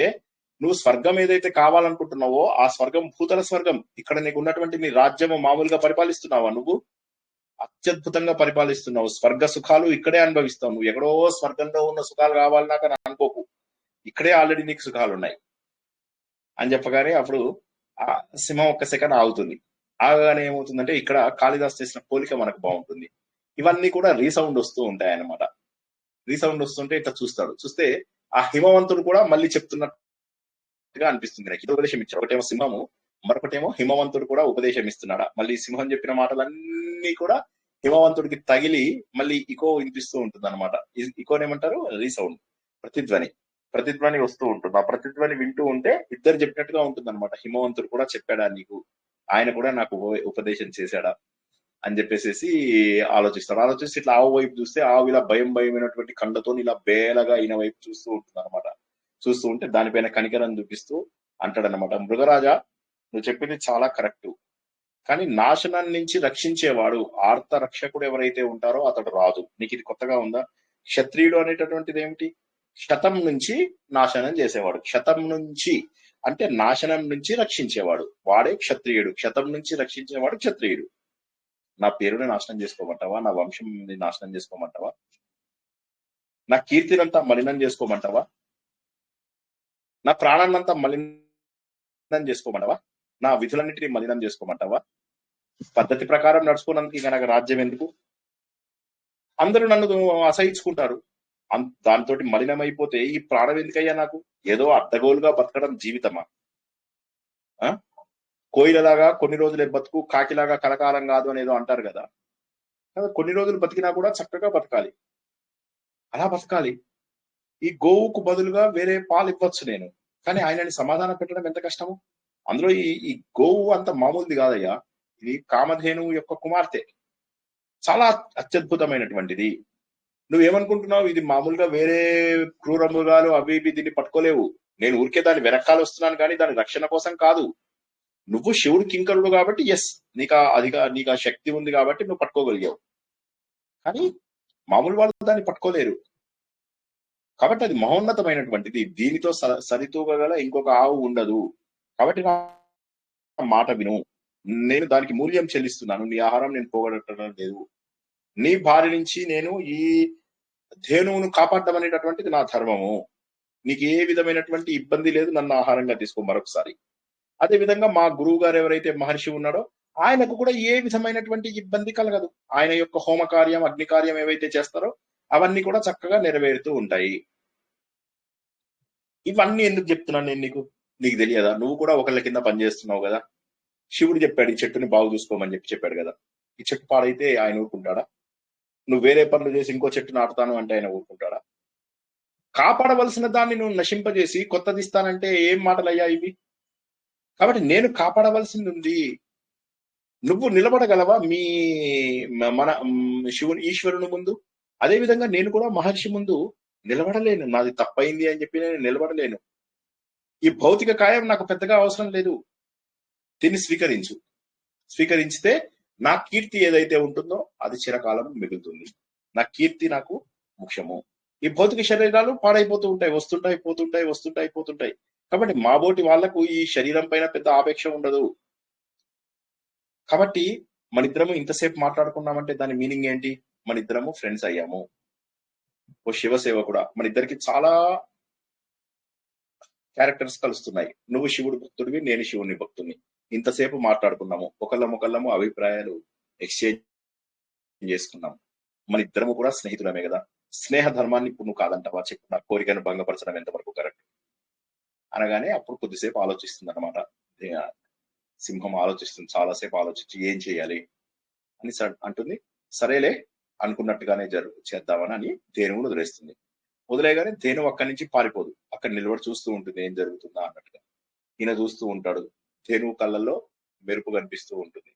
నువ్వు స్వర్గం ఏదైతే కావాలనుకుంటున్నావో ఆ స్వర్గం భూతల స్వర్గం. ఇక్కడ నీకు ఉన్నటువంటి నీ రాజ్యము మామూలుగా పరిపాలిస్తున్నావా? నువ్వు అత్యద్భుతంగా పరిపాలిస్తున్నావు. స్వర్గ సుఖాలు ఇక్కడే అనుభవిస్తావు. నువ్వు ఎక్కడో స్వర్గంలో ఉన్న సుఖాలు కావాలన్నాక అనుకోకు, ఇక్కడే ఆల్రెడీ నీకు సుఖాలు ఉన్నాయి అని చెప్పగానే అప్పుడు ఆ సింహం ఒక్క సెకండ్ ఆగుతుంది. ఆగగానే ఏమవుతుందంటే, ఇక్కడ కాళిదాస్ చేసిన పోలిక మనకు బాగుంటుంది. ఇవన్నీ కూడా రీసౌండ్ వస్తూ ఉంటాయి అన్నమాట. రీసౌండ్ వస్తుంటే ఇట్లా చూస్తాడు. చూస్తే ఆ హిమవంతుడు కూడా మళ్ళీ చెప్తున్నట్టుగా అనిపిస్తుంది నాకు. ఇది ఉపదేశం ఇచ్చాడు. ఒకటేమో సింహము, మరొకటేమో హిమవంతుడు కూడా ఉపదేశం ఇస్తున్నాడా. మళ్ళీ సింహం చెప్పిన మాటలన్నీ కూడా హిమవంతుడికి తగిలి మళ్ళీ ఇకో వినిపిస్తూ ఉంటుంది అనమాట. ఇకోనేమంటారు, రీసౌండ్, ప్రతిధ్వని. ప్రతిధ్వని వస్తూ ఉంటుంది. ఆ ప్రతిధ్వని వింటూ ఉంటే ఇద్దరు చెప్పినట్టుగా ఉంటుంది అనమాట. హిమవంతుడు కూడా చెప్పాడా నీకు, ఆయన కూడా నాకు ఉపదేశం చేశాడా అని చెప్పేసి ఆలోచిస్తాడు. ఆలోచిస్తే ఇట్లా ఆవు వైపు చూస్తే ఆవు ఇలా భయమైనటువంటి కళ్ళతో ఇలా బేలగా ఈయన వైపు చూస్తూ ఉంటుంది అనమాట. చూస్తూ ఉంటే దానిపైన కనికరం చూపిస్తూ అంటాడనమాట, మృగరాజా, నువ్వు చెప్పింది చాలా కరెక్ట్, కానీ నాశనం నుంచి రక్షించేవాడు, ఆర్త రక్షకుడు ఎవరైతే ఉంటారో అతడు రాజు. నీకు ఇది కొత్తగా ఉందా? క్షత్రియుడు అనేటటువంటిది ఏమిటి? శతం నుంచి నాశనం చేసేవాడు. శతం నుంచి అంటే నాశనం నుంచి రక్షించేవాడు, వాడే క్షత్రియుడు. శతం నుంచి రక్షించేవాడు క్షత్రియుడు. నా పేరుని నాశనం చేసుకోమంటావా? నా వంశం నాశనం చేసుకోమంటావా? నా కీర్తినంతా మలినం చేసుకోమంటావా? నా ప్రాణాన్నంతా మలినం చేసుకోమంటావా? నా విధులన్నిటినీ మలినం చేసుకోమంటావా? పద్ధతి ప్రకారం నడుచుకున్నందుకు ఇక నాకు రాజ్యం ఎందుకు? అందరూ నన్ను అసహించుకుంటారు, దాంతో మలినమైపోతే ఈ ప్రాణం ఎందుకయ్యా నాకు? ఏదో అడ్డగోలుగా బతకడం జీవితమా? కోయిలలాగా కొన్ని రోజులే బతుకు, కాకిలాగా కలకాలం కాదు అనేదో అంటారు కదా. కొన్ని రోజులు బతికినా కూడా చక్కగా బతకాలి, అలా బతకాలి. ఈ గోవుకు బదులుగా వేరే పాలు ఇవ్వచ్చు నేను, కానీ ఆయనని సమాధానం పెట్టడం ఎంత కష్టము. అందులో ఈ గోవు అంత మామూలుది కాదయ్యా, ఇది కామధేనువు యొక్క కుమార్తె, చాలా అత్యద్భుతమైనటువంటిది. నువ్వేమనుకుంటున్నావు, ఇది మామూలుగా వేరే క్రూర మృగాలు అవి ఇవి దీన్ని పట్టుకోలేవు. నేను ఊరికే దాని వెనకాల వస్తున్నాను కానీ దాని రక్షణ కోసం కాదు. నువ్వు శివుడు కింకరుడు కాబట్టి ఎస్, నీకు ఆ శక్తి ఉంది కాబట్టి నువ్వు పట్టుకోగలిగావు, కానీ మామూలు వాళ్ళు దాన్ని పట్టుకోలేరు. కాబట్టి అది మహోన్నతమైనటువంటిది, దీనితో సరితూగగల ఇంకొక ఆవు ఉండదు. కాబట్టి నా మాట విను, నేను దానికి మూల్యం చెల్లిస్తున్నాను. నీ ఆహారం నేను పోగొట్టడం లేదు. నీ భార్య నుంచి నేను ఈ ధేనువును కాపాడడం అనేటటువంటిది నా ధర్మము. నీకు ఏ విధమైనటువంటి ఇబ్బంది లేదు, నన్ను ఆహారంగా తీసుకో మరొకసారి. అదే విధంగా మా గురువు గారు ఎవరైతే మహర్షి ఉన్నాడో ఆయనకు కూడా ఏ విధమైనటువంటి ఇబ్బంది కలగదు. ఆయన యొక్క హోమ కార్యం, అగ్ని కార్యం ఏవైతే చేస్తారో అవన్నీ కూడా చక్కగా నెరవేరుతూ ఉంటాయి. ఇవన్నీ ఎందుకు చెప్తున్నాను నేను నీకు తెలియదా? నువ్వు కూడా ఒకళ్ళ కింద పనిచేస్తున్నావు కదా. శివుడు చెప్పాడు ఈ చెట్టుని బాగు చూసుకోమని చెప్పాడు కదా. ఈ చెట్టు పాడైతే ఆయన ఊరుకుంటాడా? నువ్వు వేరే పనులు చేసి ఇంకో చెట్టు నాటుతాను అంటే ఆయన ఊరుకుంటాడా? కాపాడవలసిన దాన్ని నువ్వు నశింపజేసి కొత్తది ఇస్తానంటే ఏం మాటలయ్యా ఇవి? కాబట్టి నేను కాపాడవలసింది ఉంది. నువ్వు నిలబడగలవా మన శివుని ఈశ్వరుని ముందు? అదే విధంగా నేను కూడా మహర్షి ముందు నిలబడలేను. నాది తప్పైంది అని చెప్పి నేను నిలబడలేను. ఈ భౌతిక కాయం నాకు పెద్దగా అవసరం లేదు. దీన్ని స్వీకరించితే నా కీర్తి ఏదైతే ఉంటుందో అది చిరకాలం మిగులుతుంది. నా కీర్తి నాకు ముఖ్యము. ఈ భౌతిక శరీరాలు పాడైపోతూ ఉంటాయి, వస్తుంటాయి పోతుంటాయి, వస్తుంటాయి పోతుంటాయి. కాబట్టి మాబోటి వాళ్లకు ఈ శరీరం పైన పెద్ద ఆపేక్ష ఉండదు. కాబట్టి మన ఇద్దరము ఇంతసేపు మాట్లాడుకున్నామంటే దాని మీనింగ్ ఏంటి? మన ఇద్దరము ఫ్రెండ్స్ అయ్యాము. ఓ శివ సేవకుడా, మన ఇద్దరికి చాలా క్యారెక్టర్స్ కలుస్తున్నాయి. నువ్వు శివుడు భక్తుడివి, నేను శివుని భక్తుడిని. ఇంతసేపు మాట్లాడుకున్నాము, ఒకళ్ళము అభిప్రాయాలు ఎక్స్చేంజ్ చేసుకున్నాం. మన ఇద్దరము కూడా స్నేహితులమే కదా. స్నేహ ధర్మాన్ని ఇప్పుడు నువ్వు కాదంటావా చెప్పు? నా కోరికను భంగపరచడం ఎంతవరకు కరెక్ట్ అనగానే అప్పుడు కొద్దిసేపు ఆలోచిస్తుంది అనమాట. సింహం ఆలోచిస్తుంది, చాలాసేపు ఆలోచించి ఏం చేయాలి అని అంటుంది. సరేలే అనుకున్నట్టుగానే చేద్దామని అని ధేనువును వదిలేస్తుంది. వదిలేగానే ధేనువు అక్కడి నుంచి పారిపోదు, అక్కడ నిలబడి చూస్తూ ఉంటుంది ఏం జరుగుతుందా అన్నట్టుగా. ఈయన చూస్తూ ఉంటాడు, ధేనువు కళ్ళల్లో మెరుపు కనిపిస్తూ ఉంటుంది.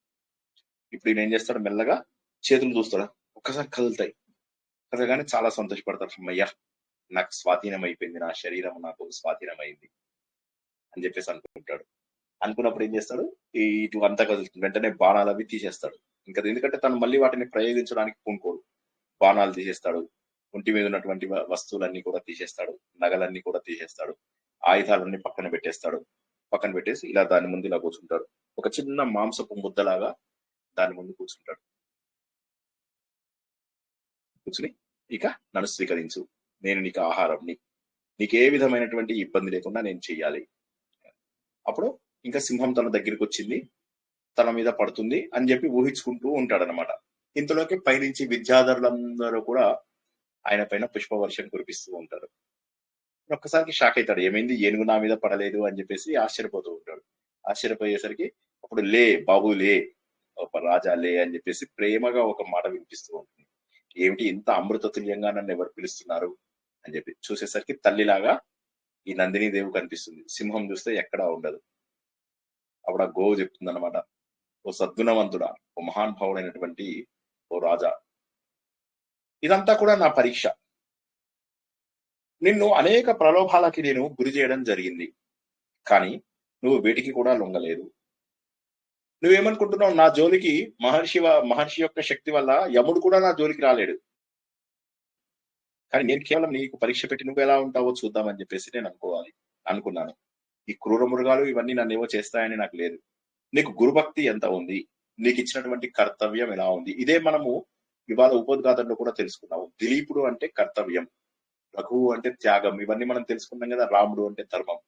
ఇప్పుడు ఈయన ఏం చేస్తాడు, మెల్లగా చేతులు చూస్తాడు, ఒక్కసారి కదులుతాయి. కదలగానే చాలా సంతోషపడతాడు, అమ్మయ్యా నాకు స్వాధీనం అయిపోయింది, నా శరీరం నాకు స్వాధీనమైంది అని చెప్పేసి అనుకుంటాడు. అనుకున్నప్పుడు ఏం చేస్తాడు, ఇటు అంతా కదులుతుంది, వెంటనే బాణాలు అవి తీసేస్తాడు. ఇంకా ఎందుకంటే తను మళ్ళీ వాటిని ప్రయోగించడానికి పూనుకోడు. బాణాలు తీసేస్తాడు, ఒంటి మీద ఉన్నటువంటి వస్తువులన్నీ కూడా తీసేస్తాడు, నగలన్నీ కూడా తీసేస్తాడు, ఆయుధాలన్నీ పక్కన పెట్టేస్తాడు. పక్కన పెట్టేసి ఇలా దాని ముందు ఇలా కూర్చుంటాడు. ఒక చిన్న మాంసపు ముద్దలాగా దాని ముందు కూర్చుంటాడు. కూర్చుని ఇక నన్ను స్వీకరించు, నేను నీకు ఆహారంని, నీకు ఏ విధమైనటువంటి ఇబ్బంది లేకుండా నేను చెయ్యాలి. అప్పుడు ఇంకా సింహం తన దగ్గరికి వచ్చింది, తన మీద పడుతుంది అని చెప్పి ఊహించుకుంటూ ఉంటాడనమాట. ఇంతలోకి పైనుంచి విద్యాధరులందరూ కూడా ఆయన పైన పుష్పవర్షం కురిపిస్తూ ఉంటారు. ఒక్కసారికి షాక్ అవుతాడు, ఏమైంది ఏనుగు నా మీద పడలేదు అని చెప్పేసి ఆశ్చర్యపోతూ ఉంటాడు. ఆశ్చర్యపోయేసరికి అప్పుడు లే బాబు లే, ఒక రాజా లే అని చెప్పేసి ప్రేమగా ఒక మాట వినిపిస్తూ ఉంటుంది. ఏమిటి ఇంత అమృత తుల్యంగా నన్ను ఎవరు పిలుస్తున్నారు అని చెప్పి చూసేసరికి తల్లిలాగా ఈ నందిని దేవి కనిపిస్తుంది. సింహం చూస్తే ఎక్కడా ఉండదు. అప్పుడు ఆ గోవు చెప్తుంది అనమాట, ఓ సద్గుణవంతుడా, ఓ మహానుభావుడైనటువంటి ఓ రాజా, ఇదంతా కూడా నా పరీక్ష. నిన్ను అనేక ప్రలోభాలకి నేను గురి చేయడం జరిగింది, కానీ నువ్వు వేటికి కూడా లొంగలేదు. నువ్వేమనుకుంటున్నావు, నా జోలికి మహర్షి యొక్క శక్తి వల్ల యముడు కూడా నా జోలికి రాలేడు, కానీ నేను కేవలం నీకు పరీక్ష పెట్టి నువ్వు ఎలా ఉంటావో చూద్దామని చెప్పేసి నేను అనుకున్నాను. ఈ క్రూర మృగాలు ఇవన్నీ నన్ను ఏవో చేస్తాయని నాకు లేదు. నీకు గురుభక్తి ఎంత ఉంది, నీకు ఇచ్చినటువంటి కర్తవ్యం ఎలా ఉంది, ఇదే మనము ఇవాళ ఉపోద్ఘాతంలో కూడా తెలుసుకున్నాము. దిలీపుడు అంటే కర్తవ్యం, రఘువు అంటే త్యాగం, ఇవన్నీ మనం తెలుసుకున్నాం కదా. రాముడు అంటే ధర్మం,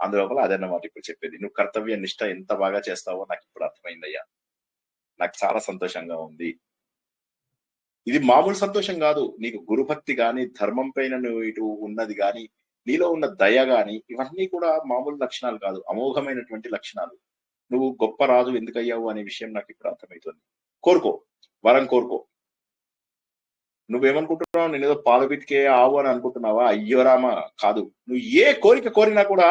అందులోపల అదన్నమాట ఇప్పుడు చెప్పేది. నువ్వు కర్తవ్య నిష్ట ఎంత బాగా చేస్తావో నాకు ఇప్పుడు అర్థమైందయ్యా, నాకు చాలా సంతోషంగా ఉంది. ఇది మామూలు సంతోషం కాదు, నీకు గురుభక్తి గాని, ధర్మం పైన నువ్వు ఇటు ఉన్నది గాని, నీలో ఉన్న దయ గాని, ఇవన్నీ కూడా మామూలు లక్షణాలు కాదు, అమోఘమైనటువంటి లక్షణాలు. నువ్వు గొప్ప రాజు ఎందుకయ్యావు అనే విషయం నాకు ఇప్పుడు అర్థమవుతుంది. కోరుకో, వరం కోరుకో. నువ్వేమనుకుంటున్నావు, నేను ఏదో పాలు పితికే ఆవు అని అనుకుంటున్నావా? అయ్యో రామా, కాదు. నువ్వు ఏ కోరిక కోరినా కూడా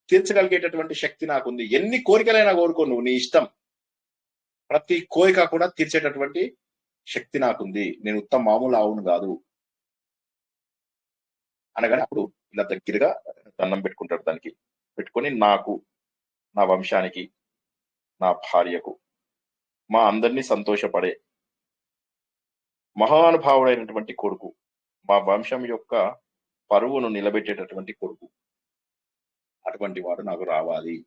తీర్చగలిగేటటువంటి శక్తి నాకుంది. ఎన్ని కోరికలైనా కోరుకో, నువ్వు నీ ఇష్టం. ప్రతి కోరిక కూడా తీర్చేటటువంటి శక్తి నాకుంది, నేను ఉత్తమ మామూలు ఆవును కాదు అనగానే అప్పుడు ఇలా దగ్గరగా దండం పెట్టుకుంటాడు. దానికి పెట్టుకొని, నాకు, నా వంశానికి, నా భార్యకు, మా అందరినీ సంతోషపడే మహానుభావుడైనటువంటి కొడుకు, మా వంశం యొక్క పరువును నిలబెట్టేటటువంటి కొడుకు, అటువంటి వాడు నాకు రావాలి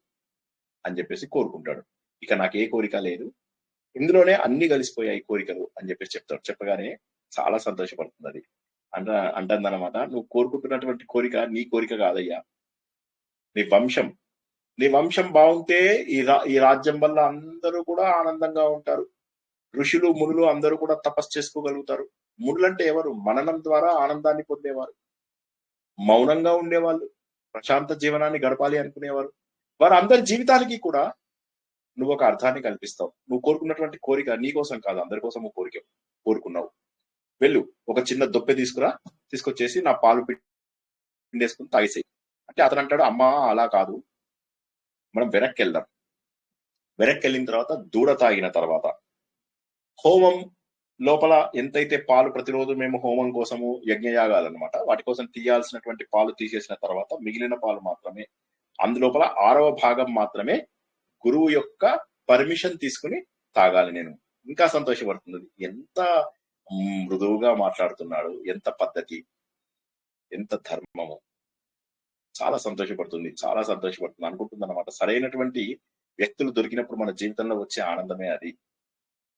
అని చెప్పేసి కోరుకుంటాడు. ఇక నాకు ఏ కోరిక లేదు, ఇందులోనే అన్ని కలిసిపోయాయి కోరికలు అని చెప్పేసి చెప్తాడు. చెప్పగానే చాలా సంతోషపడుతుంది. అది అంటుందన్నమాట, నువ్వు కోరుకుంటున్నటువంటి కోరిక నీ కోరిక కాదయ్యా, నీ వంశం బాగుంటే ఈ రాజ్యం వల్ల అందరూ కూడా ఆనందంగా ఉంటారు. ఋషులు మునులు అందరూ కూడా తపస్సు చేసుకోగలుగుతారు. మునులంటే ఎవరు? మననం ద్వారా ఆనందాన్ని పొందేవారు, మౌనంగా ఉండేవాళ్ళు, ప్రశాంత జీవనాన్ని గడపాలి అనుకునేవారు. వారు అందరి జీవితానికి కూడా నువ్వు ఒక అర్థాన్ని కల్పిస్తావు. నువ్వు కోరుకున్నటువంటి కోరిక నీ కోసం కాదు, అందరి కోసం కోరుకున్నావు. వెళ్ళు, ఒక చిన్న దొప్పె తీసుకొచ్చేసి నా పాలు పిండేసుకుని తాగేసేయి అంటే అతను అంటాడు, అమ్మా అలా కాదు, మనం వెనక్కి వెళ్దాం. వెనక్కి వెళ్ళిన తర్వాత దూడ తాగిన తర్వాత హోమం లోపల ఎంతైతే పాలు ప్రతిరోజు మేము హోమం కోసము యజ్ఞయాగాలన్నమాట, వాటి కోసం తీయాల్సినటువంటి పాలు తీసేసిన తర్వాత మిగిలిన పాలు మాత్రమే, అందులోపల 6వ భాగం మాత్రమే గురువు యొక్క పర్మిషన్ తీసుకుని తాగాలి. నేను ఇంకా సంతోషపడుతుంది. ఎంత మృదువుగా మాట్లాడుతున్నాడు, ఎంత పద్ధతి. ఎంత ధర్మము, చాలా సంతోషపడుతుంది, చాలా సంతోషపడుతుంది అనుకుంటుంది అనమాట. సరైనటువంటి వ్యక్తులు దొరికినప్పుడు మన జీవితంలో వచ్చే ఆనందమే అది.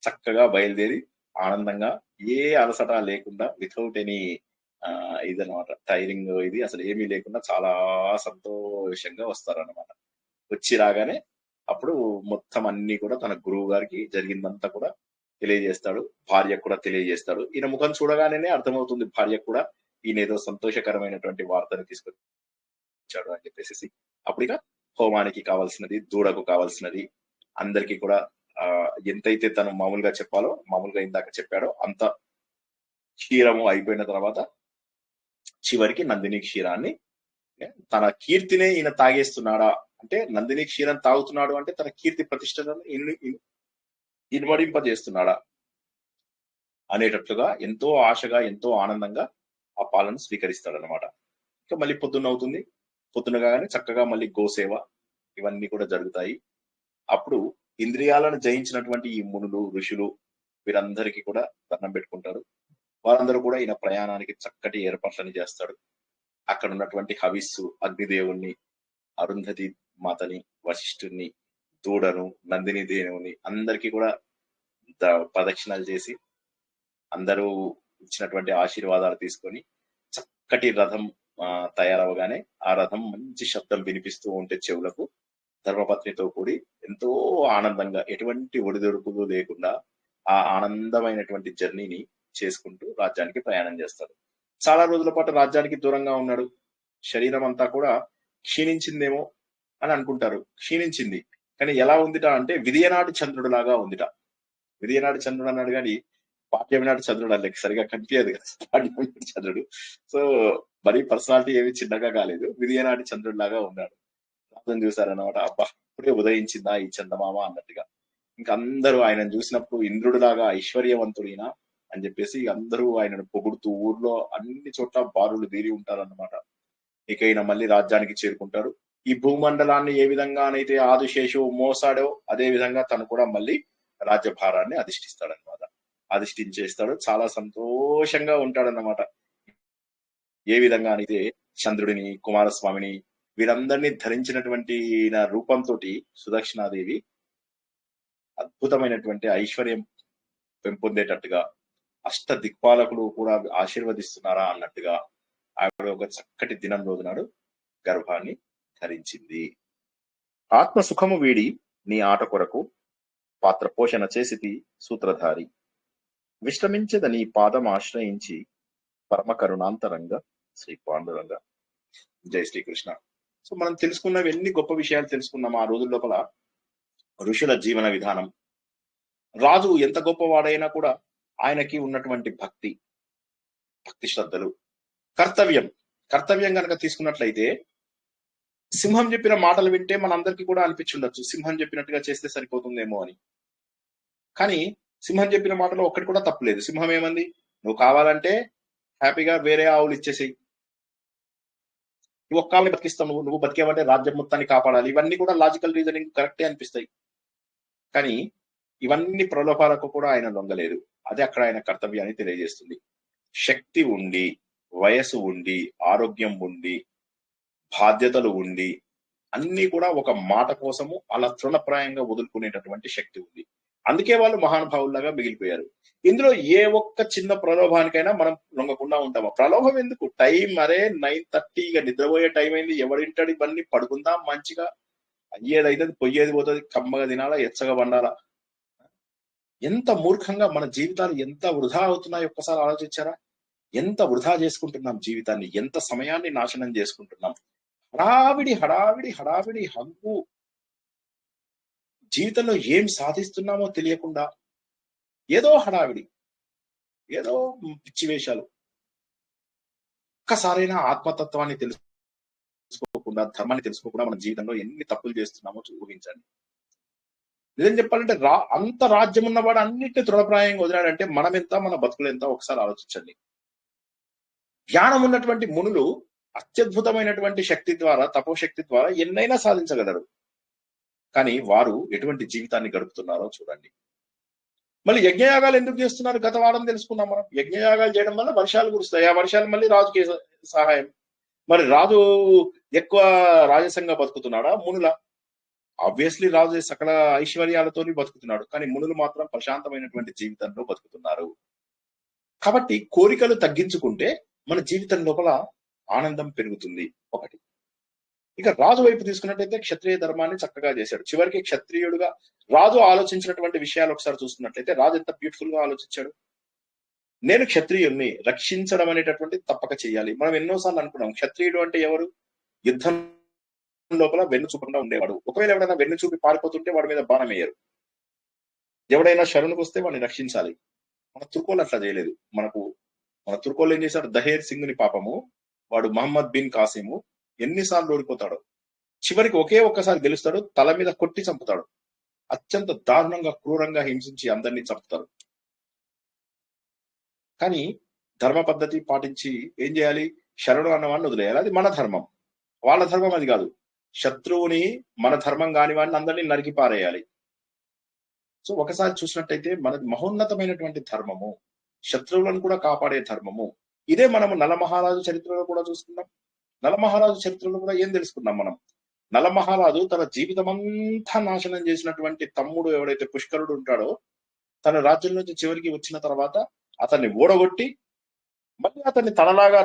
చక్కగా బయలుదేరి ఆనందంగా ఏ అలసట లేకుండా వితౌట్ ఎనీ ఇదనమాట, టైరింగ్ ఇది అసలు ఏమీ లేకుండా చాలా సంతోషంగా వస్తారనమాట. వచ్చి రాగానే అప్పుడు మొత్తం అన్ని కూడా తన గురువు గారికి జరిగిందంతా కూడా తెలియజేస్తాడు, భార్యకు కూడా తెలియజేస్తాడు. ఈయన ముఖం చూడగానే అర్థమవుతుంది భార్యకు కూడా ఈయన ఏదో సంతోషకరమైనటువంటి వార్తను తీసుకొచ్చాడు అని చెప్పేసి. అప్పుడు ఇక హోమానికి కావాల్సినది, దూడకు కావాల్సినది అందరికీ కూడా ఎంతైతే తను మామూలుగా చెప్పాలో, మామూలుగా ఇందాక చెప్పాడో అంత క్షీరము అయిపోయిన తర్వాత చివరికి నందిని క్షీరాన్ని, తన కీర్తినే ఈయన తాగేస్తున్నాడా అంటే, నందిని క్షీరం తాగుతున్నాడు అంటే తన కీర్తి ప్రతిష్టలను ఇనుమడింపజేస్తున్నాడా అనేటట్లుగా ఎంతో ఆశగా, ఎంతో ఆనందంగా ఆ పాలను స్వీకరిస్తాడనమాట. ఇంకా మళ్ళీ పొద్దున్న అవుతుంది, పొద్దున కాగానే చక్కగా మళ్ళీ గోసేవ ఇవన్నీ కూడా జరుగుతాయి. అప్పుడు ఇంద్రియాలను జయించినటువంటి ఈ మునులు, ఋషులు వీరందరికీ కూడా దండం పెట్టుకుంటారు. వారందరూ కూడా ఈయన ప్రయాణానికి చక్కటి ఏర్పాట్లని చేస్తాడు. అక్కడ ఉన్నటువంటి హవిస్సు, అగ్నిదేవుణ్ణి, అరుంధతి మాతని, వశిష్ఠుని, దూడను, నందిని దేవుని అందరికీ కూడా ప్రదక్షిణాలు చేసి అందరూ ఇచ్చినటువంటి ఆశీర్వాదాలు తీసుకొని చక్కటి రథం తయారవగానే ఆ రథం మంచి శబ్దం వినిపిస్తూ ఉంటే చెవులకు, ధర్మపత్నితో కూడి ఎంతో ఆనందంగా ఎటువంటి ఒడిదొడుకులు లేకుండా ఆ ఆనందమైనటువంటి జర్నీని చేసుకుంటూ రాజ్యానికి ప్రయాణం చేస్తాడు. చాలా రోజుల పాటు రాజ్యానికి దూరంగా ఉన్నాడు. శరీరం అంతా కూడా క్షీణించిందేమో అని అనుకుంటారు. క్షీణించింది, కానీ ఎలా ఉందిట అంటే విధియనాటి చంద్రుడు లాగా ఉందిట. విధియనాటి చంద్రుడు అన్నాడు కానీ పాఠ్యమినాటి చంద్రుడు అల్లే సరిగా కనిపించదు కదా పాఠ్యమినాటి చంద్రుడు. సో మరీ పర్సనాలిటీ ఏమి చిన్నగా కాలేదు, విధియనాటి చంద్రుడు లాగా ఉన్నాడు. రాజుని చూసారన్నమాట. అబ్బా ఇప్పుడే ఉదయించిందా ఈ చందమామ అన్నట్టుగా. ఇంకా అందరూ ఆయనను చూసినప్పుడు ఇంద్రుడు లాగా ఐశ్వర్యవంతుడిన అని చెప్పేసి అందరూ ఆయనను పొగుడుతూ ఊర్లో అన్ని చోట్ల బారులు తీరి ఉంటారన్నమాట. ఇక ఈయన మళ్ళీ రాజ్యానికి చేరుకుంటాడు. ఈ భూమండలాన్ని ఏ విధంగానైతే ఆదిశేషువు మోసాడో అదే విధంగా తను కూడా మళ్ళీ రాజ్యభారాన్ని అధిష్ఠిస్తాడనమాట. అధిష్ఠించేస్తాడు, చాలా సంతోషంగా ఉంటాడన్నమాట. ఏ విధంగా అయితే చంద్రుడిని, కుమారస్వామిని వీరందరినీ ధరించినటువంటి నా రూపంతో సుదక్షిణాదేవి అద్భుతమైనటువంటి ఐశ్వర్యం పెంపొందేటట్టుగా, అష్ట దిక్పాలకులు కూడా ఆశీర్వదిస్తున్నారా అన్నట్టుగా ఆవిడ ఒక చక్కటి దినం రోజునాడు గర్భాన్ని ధరించింది. ఆత్మ సుఖము వీడి నీ ఆట కొరకు పాత్ర పోషణ చేసితి సూత్రధారి, విశ్రమించద నీ పాదం ఆశ్రయించి పరమ కరుణాంతరంగా శ్రీ పాండురంగ. జై శ్రీకృష్ణ. సో మనం తెలుసుకున్నవి ఎన్ని గొప్ప విషయాలు తెలుసుకున్నాం ఆ రోజుల లోపల. ఋషుల జీవన విధానం, రాజు ఎంత గొప్పవాడైనా కూడా ఆయనకి ఉన్నటువంటి భక్తి శ్రద్ధలు, కర్తవ్యం కనుక తీసుకున్నట్లయితే సింహం చెప్పిన మాటలు వింటే మనందరికీ కూడా అనిపించుండొచ్చు సింహం చెప్పినట్టుగా చేస్తే సరిపోతుందేమో అని. కానీ సింహం చెప్పిన మాటలో ఒక్కటి కూడా తప్పులేదు. సింహం ఏమంది, నువ్వు కావాలంటే హ్యాపీగా వేరే ఆవులు ఇచ్చేసేయి, నువ్వు ఒక్కళ్ళని బతికిస్తావు, నువ్వు బతికేవంటే రాజ్యం మొత్తాన్ని కాపాడాలి. ఇవన్నీ కూడా లాజికల్ రీజనింగ్ కరెక్టే అనిపిస్తాయి. కానీ ఇవన్నీ ప్రలోభాలకు కూడా ఆయన లొంగలేదు. అదే అక్కడ ఆయన కర్తవ్యాన్ని తెలియజేస్తుంది. శక్తి ఉండి, వయసు ఉండి, ఆరోగ్యం ఉండి, బాధ్యతలు ఉండి, అన్ని కూడా ఒక మాట కోసము అలా తృణప్రాయంగా వదులుకునేటటువంటి శక్తి ఉంది. అందుకే వాళ్ళు మహానుభావుల్లాగా మిగిలిపోయారు. ఇందులో ఏ ఒక్క చిన్న ప్రలోభానికైనా మనం లొంగకుండా ఉంటామా? ప్రలోభం ఎందుకు? టైం అరే 9:30 ఇక నిద్రపోయే టైం అయింది, ఎవరింటాడు ఇవన్నీ, పడుకుందాం మంచిగా, అయ్యేదైతే పొయ్యేది పోతుంది, కమ్మగా తినాలా, ఎచ్చగా వండాలా. ఎంత మూర్ఖంగా మన జీవితాలు ఎంత వృధా అవుతున్నాయి ఒక్కసారి ఆలోచించారా? ఎంత వృధా చేసుకుంటున్నాం జీవితాన్ని, ఎంత సమయాన్ని నాశనం చేసుకుంటున్నాం. హడావిడి హడావిడి హడావిడి హగ్గు, జీవితంలో ఏం సాధిస్తున్నామో తెలియకుండా ఏదో హడావిడి, ఏదో పిచ్చి వేషాలు. ఒక్కసారైనా ఆత్మతత్వాన్ని తెలుసుకోకుండా, ధర్మాన్ని తెలుసుకోకుండా మన జీవితంలో ఎన్ని తప్పులు చేస్తున్నామో ఊహించండి. నిజం చెప్పాలంటే అంత రాజ్యం ఉన్నవాడు అన్నిటిని తృణప్రాయంగా వదిలాడంటే మనం ఎంత, మన బతుకులు ఎంత ఒకసారి ఆలోచించండి. జ్ఞానం ఉన్నటువంటి మునులు అత్యద్భుతమైనటువంటి శక్తి ద్వారా, తపోశక్తి ద్వారా ఎన్నైనా సాధించగలరు. కానీ వారు ఎటువంటి జీవితాన్ని గడుపుతున్నారో చూడండి. మళ్ళీ యజ్ఞయాగాలు ఎందుకు చేస్తున్నారు? గత వారం తెలుసుకున్నాం మనం. యజ్ఞయాగాలు చేయడం వల్ల వర్షాలు కురుస్తాయి. ఆ వర్షాలు మళ్ళీ రాజుకి సహాయం. మరి రాజు ఎక్కువ రాజసంగా బతుకుతున్నాడా? మునుల ఆబ్వియస్లీ రాజు సకల ఐశ్వర్యాలతో బతుకుతున్నాడు, కానీ మునులు మాత్రం ప్రశాంతమైనటువంటి జీవితంలో బతుకుతున్నారు. కాబట్టి కోరికలు తగ్గించుకుంటే మన జీవితం లోపల ఆనందం పెరుగుతుంది. ఒకటి. ఇక రాజు వైపు తీసుకున్నట్టయితే క్షత్రియ ధర్మాన్ని చక్కగా చేశాడు. చివరికి క్షత్రియుడుగా రాజు ఆలోచించినటువంటి విషయాలు ఒకసారి చూసుకున్నట్లయితే రాజు ఎంత బ్యూటిఫుల్ గా ఆలోచించాడు. నేను క్షత్రియుణ్ణి రక్షించడం అనేటటువంటి తప్పక చేయాలి. మనం ఎన్నోసార్లు అనుకున్నాం, క్షత్రియుడు అంటే ఎవరు? యుద్ధం లోపల వెన్ను చూపకుండా ఉండేవాడు. ఒకవేళ ఎవడైనా వెన్ను చూపి పారిపోతుంటే వాడి మీద బాణం వేయరు. ఎవడైనా శరణుకు వస్తే వాడిని రక్షించాలి. మన తుర్కోలు అట్లా చేయలేదు. మన తుర్కోలు ఏం చేశాడు? దహేర్ సింగ్ ని పాపము వాడు మహమ్మద్ బిన్ కాసిము ఎన్నిసార్లు ఓడిపోతాడు, చివరికి ఒకే ఒక్కసారి గెలుస్తాడు, తల మీద కొట్టి చంపుతాడు. అత్యంత దారుణంగా క్రూరంగా హింసించి అందరినీ చంపుతారు. కానీ ధర్మ పద్ధతి పాటించి ఏం చేయాలి? శరణు అన్నవాడిని వదిలేయాలి. అది మన ధర్మం. వాళ్ళ ధర్మం అది కాదు. శత్రువుని, మన ధర్మం కాని వాడిని అందరినీ నరికి పారేయాలి. సో ఒకసారి చూసినట్టయితే మనది మహోన్నతమైనటువంటి ధర్మము, శత్రువులను కూడా కాపాడే ధర్మము. ఇదే మనము నలమహారాజు చరిత్రలో కూడా చూసుకున్నాం. నలమహారాజు చరిత్రలో కూడా ఏం తెలుసుకున్నాం మనం? నలమహారాజు తన జీవితం అంతా నాశనం చేసినటువంటి తమ్ముడు ఎవడైతే పుష్కరుడు ఉంటాడో, తన రాజ్యం నుంచి చివరికి వచ్చిన తర్వాత అతన్ని ఓడగొట్టి మళ్ళీ అతన్ని తనలాగా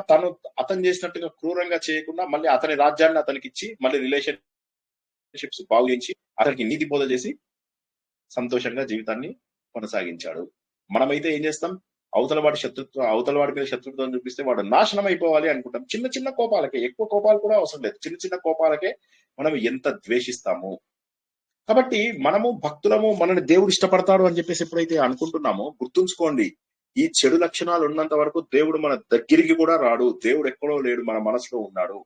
అతను చేసినట్టుగా క్రూరంగా చేయకుండా మళ్ళీ అతని రాజ్యాన్ని అతనికి ఇచ్చి మళ్ళీ రిలేషన్షిప్స్ బాగు చేసి అతనికి నీతి బోధ చేసి సంతోషంగా జీవితాన్ని కొనసాగించాడు. మనమైతే ఏం చేస్తాం? అవతల వాడి మీద శత్రుత్వం చూపిస్తే వాడు నాశనం అయిపోవాలి అనుకుంటాం. చిన్న చిన్న కోపాలకే, ఎక్కువ కోపాలు కూడా అవసరం లేదు, చిన్న చిన్న కోపాలకే మనం ఎంత ద్వేషిస్తాము. కాబట్టి మనము భక్తులము, మనని దేవుడు ఇష్టపడతాడు అని చెప్పేసి ఎప్పుడైతే అనుకుంటున్నామో గుర్తుంచుకోండి, ఈ చెడు లక్షణాలు ఉన్నంత వరకు దేవుడు మన దగ్గరికి కూడా రాడు. దేవుడు ఎక్కడో లేడు, మన మనసులో ఉన్నాడు.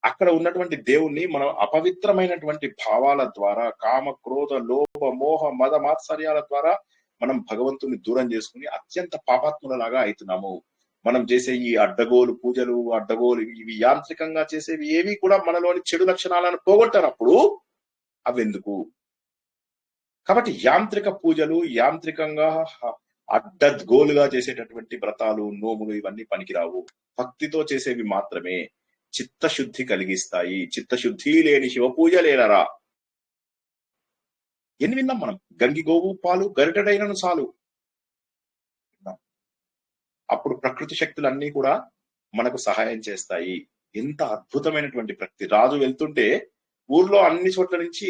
అక్కడ ఉన్నటువంటి దేవుణ్ణి మనం అపవిత్రమైనటువంటి భావాల ద్వారా, కామ క్రోధ లోభ మోహ మద మాత్సర్యాల ద్వారా మనం భగవంతుని దూరం చేసుకుని అత్యంత పాపాత్ములలాగా అవుతున్నాము. మనం చేసే ఈ అడ్డగోలు పూజలు, ఇవి యాంత్రికంగా చేసేవి ఏవి కూడా మనలోని చెడు లక్షణాలను పోగొట్టనప్పుడు అవెందుకు? కాబట్టి యాంత్రిక పూజలు, యాంత్రికంగా అడ్డగోలుగా చేసేటటువంటి వ్రతాలు, నోములు ఇవన్నీ పనికిరావు. భక్తితో చేసేవి మాత్రమే చిత్తశుద్ధి కలిగిస్తాయి. చిత్తశుద్ధి లేని శివ పూజ లేనరా. ఎన్ని విన్నాం మనం? గంగి గోవు పాలు గరిటెడైనను చాలు. అప్పుడు ప్రకృతి శక్తులన్నీ కూడా మనకు సహాయం చేస్తాయి. ఎంత అద్భుతమైనటువంటి ప్రకృతి. రాజు వెళ్తుంటే ఊర్లో అన్ని చోట్ల నుంచి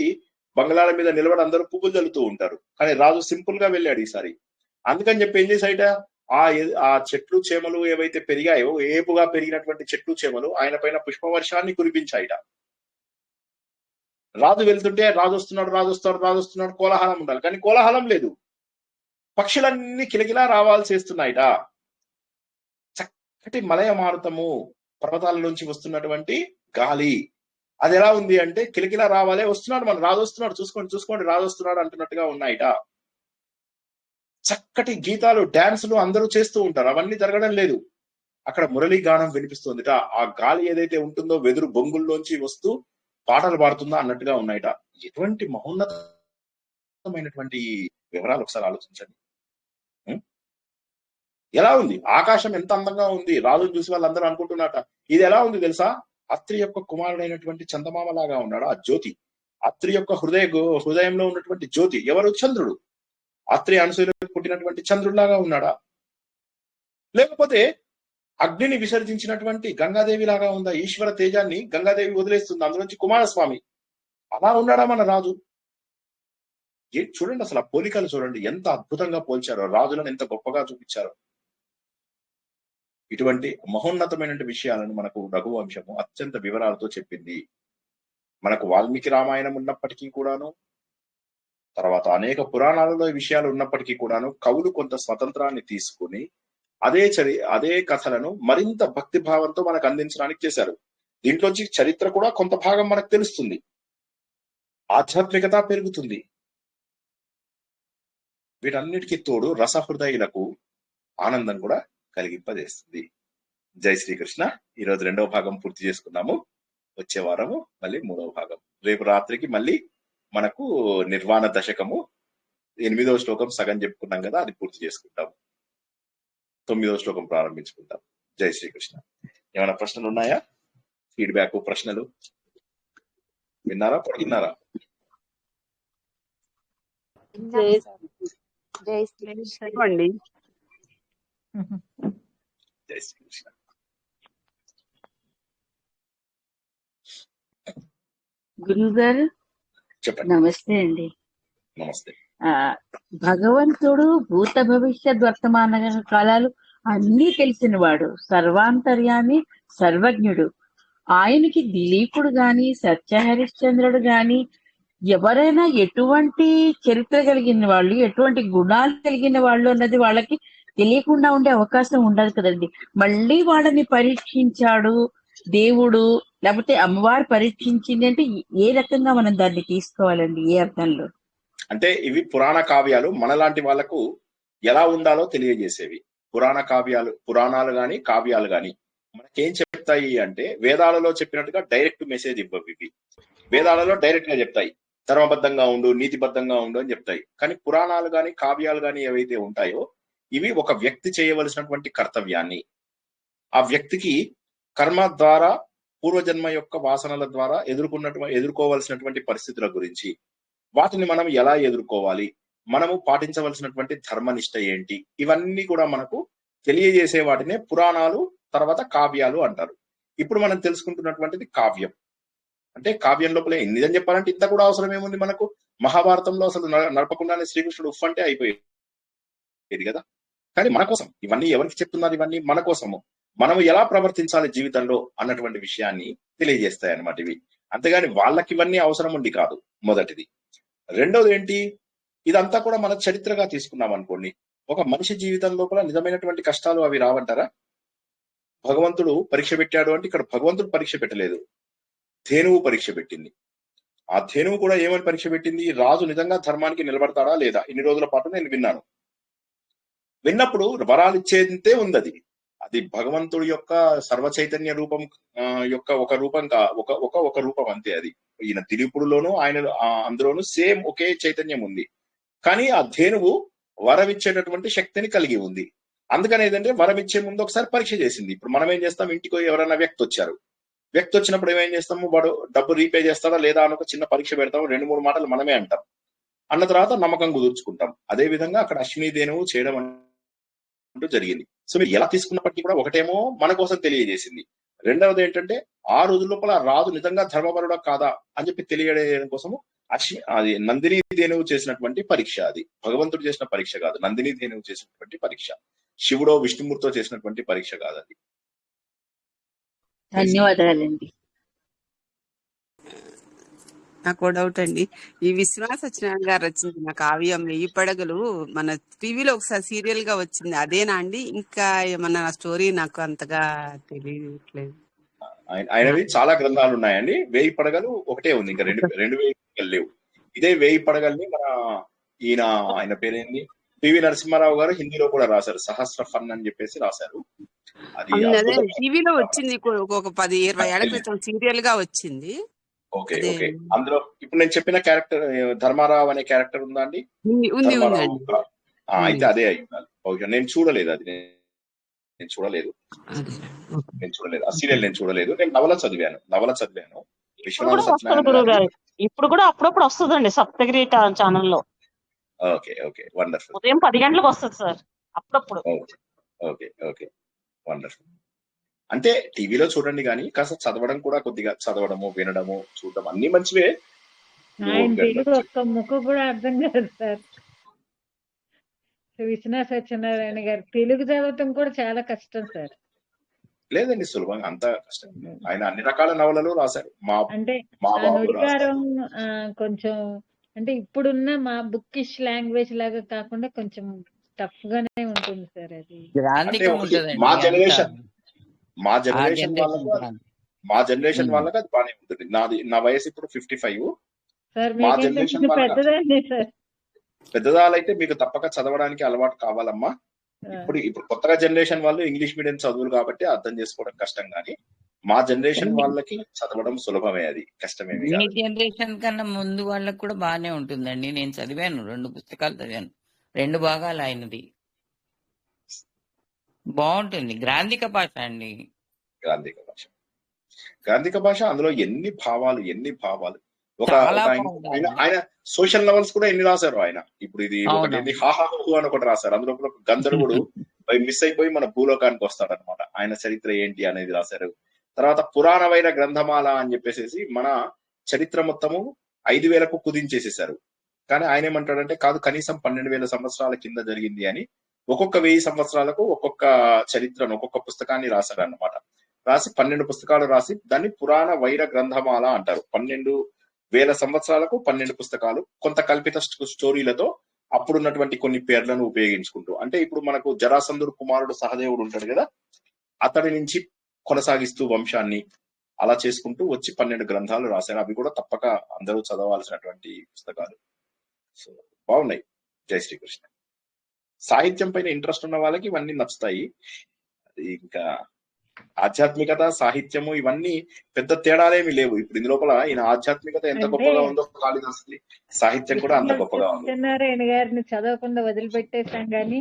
బంగ్లాల మీద నిలబడి అందరూ పువ్వులు చల్లుతూ ఉంటారు, కానీ రాజు సింపుల్ గా వెళ్ళాడు ఈసారి. అందుకని చెప్పి ఏం చేశాయిట? ఆ చెట్లు చేమలు ఏవైతే పెరిగాయో, ఏపుగా పెరిగినటువంటి చెట్లు చేమలు ఆయన పైన పుష్పవర్షాన్ని కురిపించాయిట. రాజు వెళ్తుంటే రాజు వస్తున్నాడు కోలాహలం ఉండాలి, కానీ కోలాహలం లేదు. పక్షులన్నీ కిలకిలా రావాల్సి వస్తున్నాయిట. చక్కటి మలయ మారుతము, పర్వతాల నుంచి వస్తున్నటువంటి గాలి, అది ఎలా ఉంది అంటే కిలకిలా రావాలే, వస్తున్నాడు మన రాజు వస్తున్నాడు, చూసుకోండి రాజు వస్తున్నాడు అంటున్నట్టుగా ఉన్నాయిట. చక్కటి గీతాలు, డాన్సులు అందరూ చేస్తూ ఉంటారు, అవన్నీ జరగడం లేదు. అక్కడ మురళీ గానం వినిపిస్తుందిట. ఆ గాలి ఏదైతే ఉంటుందో వెదురు బొంగుల్లోంచి వస్తూ పాటలు పాడుతుందా అన్నట్టుగా ఉన్నాయిట. ఎటువంటి మహోన్నతమైనటువంటి వివరాలు ఒకసారి ఆలోచించండి. ఎలా ఉంది? ఆకాశం ఎంత అందంగా ఉంది. రాజును చూసి వాళ్ళందరూ అనుకుంటున్నట, ఇది ఎలా ఉంది తెలుసా? అత్రి యొక్క కుమారుడైనటువంటి చందమామ లాగా ఉన్నాడు ఆ జ్యోతి. అత్రి యొక్క హృదయంలో ఉన్నటువంటి జ్యోతి ఎవరు? చంద్రుడు. అత్రి అనసూయకు పుట్టినటువంటి చంద్రుడిలాగా ఉన్నాడా? లేకపోతే అగ్నిని విసర్జించినటువంటి గంగాదేవి లాగా ఉందా? ఈశ్వర తేజాన్ని గంగాదేవి వదిలేస్తుంది, అందులోంచి కుమారస్వామి అలా ఉన్నాడా మన రాజు? చూడండి, అసలు ఆ పోలికలు చూడండి, ఎంత అద్భుతంగా పోల్చారో, రాజులను ఎంత గొప్పగా చూపించారో. ఇటువంటి మహోన్నతమైన విషయాలను మనకు రఘువంశము అత్యంత వివరాలతో చెప్పింది. మనకు వాల్మీకి రామాయణం ఉన్నప్పటికీ కూడాను, తర్వాత అనేక పురాణాలలో ఈ విషయాలు ఉన్నప్పటికీ కూడాను, కవులు కొంత స్వతంత్రాన్ని తీసుకుని అదే కథలను మరింత భక్తి భావంతో మనకు అందించడానికి చేశారు. దీంట్లోంచి చరిత్ర కూడా కొంత భాగం మనకు తెలుస్తుంది, ఆధ్యాత్మికత పెరుగుతుంది. వీటన్నిటికీ తోడు రసహృదయులకు ఆనందం కూడా కలిగింపజేస్తుంది. జై శ్రీకృష్ణ. ఈరోజు 2వ భాగం పూర్తి చేసుకున్నాము. వచ్చే వారము మళ్ళీ 3వ భాగం. రేపు రాత్రికి మళ్ళీ మనకు నిర్వాణ దశకము 8వ శ్లోకం సగం చెప్పుకున్నాం కదా, అది పూర్తి చేసుకుంటాం. 9వ శ్లోకం ప్రారంభించుకుంటాం. జై శ్రీకృష్ణ. ఏమైనా ప్రశ్నలు ఉన్నాయా? ఫీడ్బ్యాక్, ప్రశ్నలు విన్నారా, పడినారా? జై శ్రీకృష్ణ అండి. జై శ్రీకృష్ణ. గురువు గారు చెప్పండి. నమస్తే అండి. నమస్తే. భగవంతుడు భూత భవిష్యత్ వర్తమాన కాలాలు అన్నీ తెలిసినవాడు, సర్వాంతర్యామి, సర్వజ్ఞుడు. ఆయనకి దిలీపుడు గాని, సత్యహరిశ్చంద్రుడు గాని ఎవరైనా ఎటువంటి చరిత్ర కలిగిన వాళ్ళు, ఎటువంటి గుణాలు కలిగిన వాళ్ళు అన్నది వాళ్ళకి తెలియకుండా ఉండే అవకాశం ఉండదు కదండి. మళ్ళీ వాళ్ళని పరీక్షించాడు దేవుడు, లేకపోతే అమ్మవారు పరీక్షించింది అంటే ఏ రకంగా మనం దాన్ని తీసుకోవాలండి? ఏ అర్థంలో? అంటే ఇవి పురాణ కావ్యాలు మనలాంటి వాళ్ళకు ఎలా ఉండాలో తెలియజేసేవి. పురాణాలు గాని కావ్యాలు గాని మనకేం చెప్తాయి అంటే, వేదాలలో చెప్పినట్టుగా డైరెక్ట్ మెసేజ్ ఇవ్వవు ఇవి. వేదాలలో డైరెక్ట్ గా చెప్తాయి, ధర్మబద్ధంగా ఉండు, నీతిబద్ధంగా ఉండు అని చెప్తాయి. కానీ పురాణాలు గాని కావ్యాలు గాని ఏవైతే ఉంటాయో ఇవి ఒక వ్యక్తి చేయవలసినటువంటి కర్తవ్యాన్ని, ఆ వ్యక్తికి కర్మ ద్వారా, పూర్వజన్మ యొక్క వాసనల ద్వారా ఎదుర్కోవలసినటువంటి పరిస్థితుల గురించి, వాటిని మనం ఎలా ఎదుర్కోవాలి, మనము పాటించవలసినటువంటి ధర్మనిష్ట ఏంటి, ఇవన్నీ కూడా మనకు తెలియజేసే వాటినే పురాణాలు, తర్వాత కావ్యాలు అంటారు. ఇప్పుడు మనం తెలుసుకుంటున్నటువంటిది కావ్యం. అంటే కావ్యం లోపల నిజం చెప్పాలంటే ఇంత కూడా అవసరం ఏముంది మనకు? మహాభారతంలో అసలు నడపకుండానే శ్రీకృష్ణుడు ఉఫ్ అంటే అయిపోయేది కదా. కానీ మన కోసం ఇవన్నీ ఎవరికి చెప్తున్నారు? ఇవన్నీ మన కోసము, మనము ఎలా ప్రవర్తించాలి జీవితంలో అన్నటువంటి విషయాన్ని తెలియజేస్తాయి అన్నమాట ఇవి. అంతేగాని వాళ్ళకి ఇవన్నీ అవసరం ఉండి కాదు, మొదటిది. రెండోది ఏంటి, ఇదంతా కూడా మన చరిత్రగా తీసుకున్నాం అనుకోండి, ఒక మనిషి జీవితం లోపల నిజమైనటువంటి కష్టాలు అవి రావంటారా? భగవంతుడు పరీక్ష పెట్టాడు అంటే ఇక్కడ భగవంతుడు పరీక్ష పెట్టలేదు, ధేనువు పరీక్ష పెట్టింది. ఆ ధేనువు కూడా ఏమని పరీక్ష పెట్టింది? రాజు నిజంగా ధర్మానికి నిలబడతాడా లేదా? ఇన్ని రోజుల పాటు నేను విన్నాను. విన్నప్పుడు వరాలు ఇచ్చేంతే ఉంది అది. అది భగవంతుడి యొక్క సర్వ చైతన్య రూపం యొక్క ఒక రూపం ఒక రూపం అంతే. అది ఈయన దిలీపుడులోను ఆయన అందులోను సేమ్ ఒకే చైతన్యం ఉంది. కానీ ఆ ధేనువు వరమిచ్చేటటువంటి శక్తిని కలిగి ఉంది. అందుకని ఏంటంటే వరం ఇచ్చే ముందు ఒకసారి పరీక్ష చేసింది. ఇప్పుడు మనం ఏం చేస్తాం, ఇంటికి ఎవరైనా వ్యక్తి వచ్చారు, వ్యక్తి వచ్చినప్పుడు ఏమేం చేస్తాము, వాడు డబ్బు రీపే చేస్తాడా లేదా అని ఒక చిన్న పరీక్ష పెడతాము. 2-3 మాటలు మనమే అంటాం, అన్న తర్వాత నమ్మకం కుదుర్చుకుంటాం. అదే విధంగా అక్కడ అశ్విని ధేనువు చేయడం అంటూ జరిగింది. సో మీరు ఎలా తీసుకున్నప్పటికీ కూడా ఒకటేమో మన కోసం తెలియజేసింది, రెండవది ఏంటంటే ఆ రోజు లోపల రాజు నిజంగా ధర్మపరుడా కాదా అని చెప్పి తెలియజేయడం కోసము అది నందిని ధేనువు చేసినటువంటి పరీక్ష. అది భగవంతుడు చేసిన పరీక్ష కాదు, నందిని ధేనువు చేసినటువంటి పరీక్ష. శివుడో విష్ణుమూర్తితో చేసినటువంటి పరీక్ష కాదు అది. ధన్యవాదాలండి. నాకు డౌట్ అండి, ఈ విశ్వాస సత్యనారాయణ గారు రచించిన కావ్యం 1000 పడగలు మన టీవీలో ఒకసారి సీరియల్ గా వచ్చింది, అదేనా అండి? ఇంకా ఏమన్నా స్టోరీ నాకు అంతగా తెలియట్లేదు. ఆయనవి చాలా గ్రంథాలు ఉన్నాయండి. 1000 పడగలు ఒకటే ఉంది, ఇంకా 2000 పడగలు లేవు. ఇదే 1000 పడగల్ని మన ఆయన పేరేంది, పివి నరసింహారావు గారు హిందీలో కూడా రాశారు, సహస్ర ఫన్ అని చెప్పేసి రాశారు. అది టీవీలో వచ్చింది ఒక 10-20 ఏళ్ల క్రితం సీరియల్ గా వచ్చింది. Okay okay. అందులో ఇప్పుడు నేను చెప్పిన క్యారెక్టర్ ధర్మారావు అనే క్యారెక్టర్ ఉందా అండి? అయితే అదే అయి ఉండాలి. ఓకే, నేను చూడలేదు అది, నేను చూడలేదు ఆ సీరియల్ నేను చూడలేదు. నేను నవల చదివాను విశ్వనాథ సత్యనారాయణ. ఇప్పుడు కూడా అప్పుడప్పుడు వస్తుందండి సప్తగిరి ఛానల్లో. Okay okay, wonderful. ఉదయం 10 గంటలకు వస్తుంది సార్ అప్పుడప్పుడు. Okay okay, wonderful. అంటే టీవీలో చూడండి కానీ కాస్త చదవడం కూడా, కొద్దిగా చదవడము, వినడము, చూడడం అన్ని మంచివే. తెలుగు ఒక్క ముక్క కూడా అర్థం కాదు సార్. విశ్వనాథ సత్యనారాయణ గారు తెలుగు చదవటం కూడా చాలా కష్టం సార్. లేదండి, సులభంగా అంత కష్టం. ఆయన అన్ని రకాల నవలలు రాశారు. అంటే నుడికారం కొంచెం అంటే ఇప్పుడున్న మా బుక్కిష్ లాంగ్వేజ్ లాగా కాకుండా కొంచెం టఫ్ గానే ఉంటుంది సార్. అది మా జనరేషన్ వాళ్ళకి అది బాగానే ఉంటుంది. నా వయసు ఇప్పుడు 55. మా జనరేషన్ పెద్దదాలైతే మీకు తప్పక చదవడానికి అలవాటు కావాలమ్మా. ఇప్పుడు కొత్తగా జనరేషన్ వాళ్ళు ఇంగ్లీష్ మీడియం చదువులు కాబట్టి అర్థం చేసుకోవడం కష్టం. కానీ మా జనరేషన్ వాళ్ళకి చదవడం సులభమే, అది కష్టమేమి మీ కాదు. జనరేషన్ కన్నా ముందు వాళ్ళకి కూడా బాగానే ఉంటుందండి. నేను చదివాను, 2 పుస్తకాలు చదివాను, 2 భాగాలు ఆయనది. బాగుంటుంది. గ్రాంధిక భాష అండి. గ్రాంధిక భాష, గ్రాంధిక భాష, అందులో ఎన్ని భావాలు. ఒక చాలా ఆయన బాగుందండి. ఆయన సోషల్ నవల్స్ కూడా ఎన్ని రాశారు ఆయన. ఇప్పుడు ఇది ఒకటి అవును. ఏంది, హాహాహు అని ఒకటి రాశారు. అందులో కూడా ఒక గంధర్వుడు మిస్ అయిపోయి మన భూలోకానికి వస్తాడనమాట. ఆయన చరిత్ర ఏంటి అనేది రాశారు. తర్వాత పురాణ వైర గ్రంథమాల అని చెప్పేసి మన చరిత్ర మొత్తము 5,000కు కుదించేసేసారు. కానీ ఆయన ఏమంటాడంటే కాదు, కనీసం 12,000 సంవత్సరాల కింద జరిగింది అని ఒక్కొక్క 1000 సంవత్సరాలకు ఒక్కొక్క చరిత్రను, ఒక్కొక్క పుస్తకాన్ని రాశాడు అన్నమాట. రాసి 12 పుస్తకాలు రాసి దాన్ని పురాణ వైర గ్రంథమాల అంటారు. 12,000 సంవత్సరాలకు 12 పుస్తకాలు, కొంత కల్పిత స్టోరీలతో అప్పుడున్నటువంటి కొన్ని పేర్లను ఉపయోగించుకుంటూ. అంటే ఇప్పుడు మనకు జరాసంధుడు కుమారుడు సహదేవుడు ఉంటాడు కదా, అతడి నుంచి కొనసాగిస్తూ వంశాన్ని అలా చేసుకుంటూ వచ్చి 12 గ్రంథాలు రాశారు. అవి కూడా తప్పక అందరూ చదవాల్సినటువంటి పుస్తకాలు. సో బాగున్నాయి. జై శ్రీకృష్ణ. సాహిత్యం పైన ఇంట్రెస్ట్ ఉన్న వాళ్ళకి ఇవన్నీ నచ్చుతాయి. అది ఇంకా ఆధ్యాత్మికత, సాహిత్యము ఇవన్నీ పెద్ద తేడాలేమి లేవు. ఇప్పుడు ఇందు లోపల ఈయన ఆధ్యాత్మికత ఎంత అంటే గొప్పగా ఉందో కాళిదాసుది సాహిత్యం కూడా అంత గొప్పగా ఉంది. సత్యనారాయణ గారిని చదవకుండా వదిలిపెట్టేశాం గాని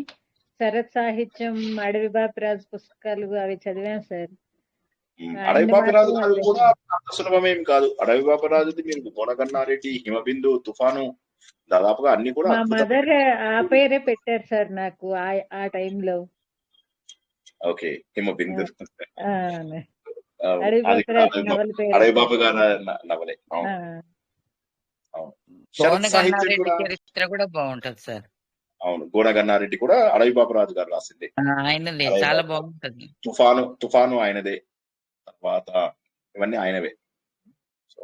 శరత్ సాహిత్యం, అడవి బాపిరాజు పుస్తకాలు అవి చదివాం సార్. అడవి ఆయన్ని బాపిరాజు మాత్రం గారు కూడా వదిలేసాం. అంత సులభమేం కాదు. అడవి బాపిరాజుది మీరు గోనగన్నారెడ్డి, హిమబిందు, తుఫాను, దాదాపుగా అన్ని కూడా మా అద్భుతం. మదర్ ఆ పేరే పెట్టారు సార్ నాకు ఆ టైంలో. ఓకే, హిమబిందు. ఆ, అవును, అడవి అది కూడా బాపిరాజు నవల పేరు అడవి బాబు గారి నవలే. అవును, అవును. శరత్ సాహిత్యం గోనగన్నారెడ్డి కూడా చరిత్ర కూడా బాగుంటది సార్. అవును, గోనగన్నారెడ్డి కూడా అడవి బాపురాజు గారు రాసింది. ఆయనదే, అడవి చాలా బాపు, బాగుంటది. తుఫాను ఆయనదే. తర్వాత ఇవన్నీ ఆయనవే. సో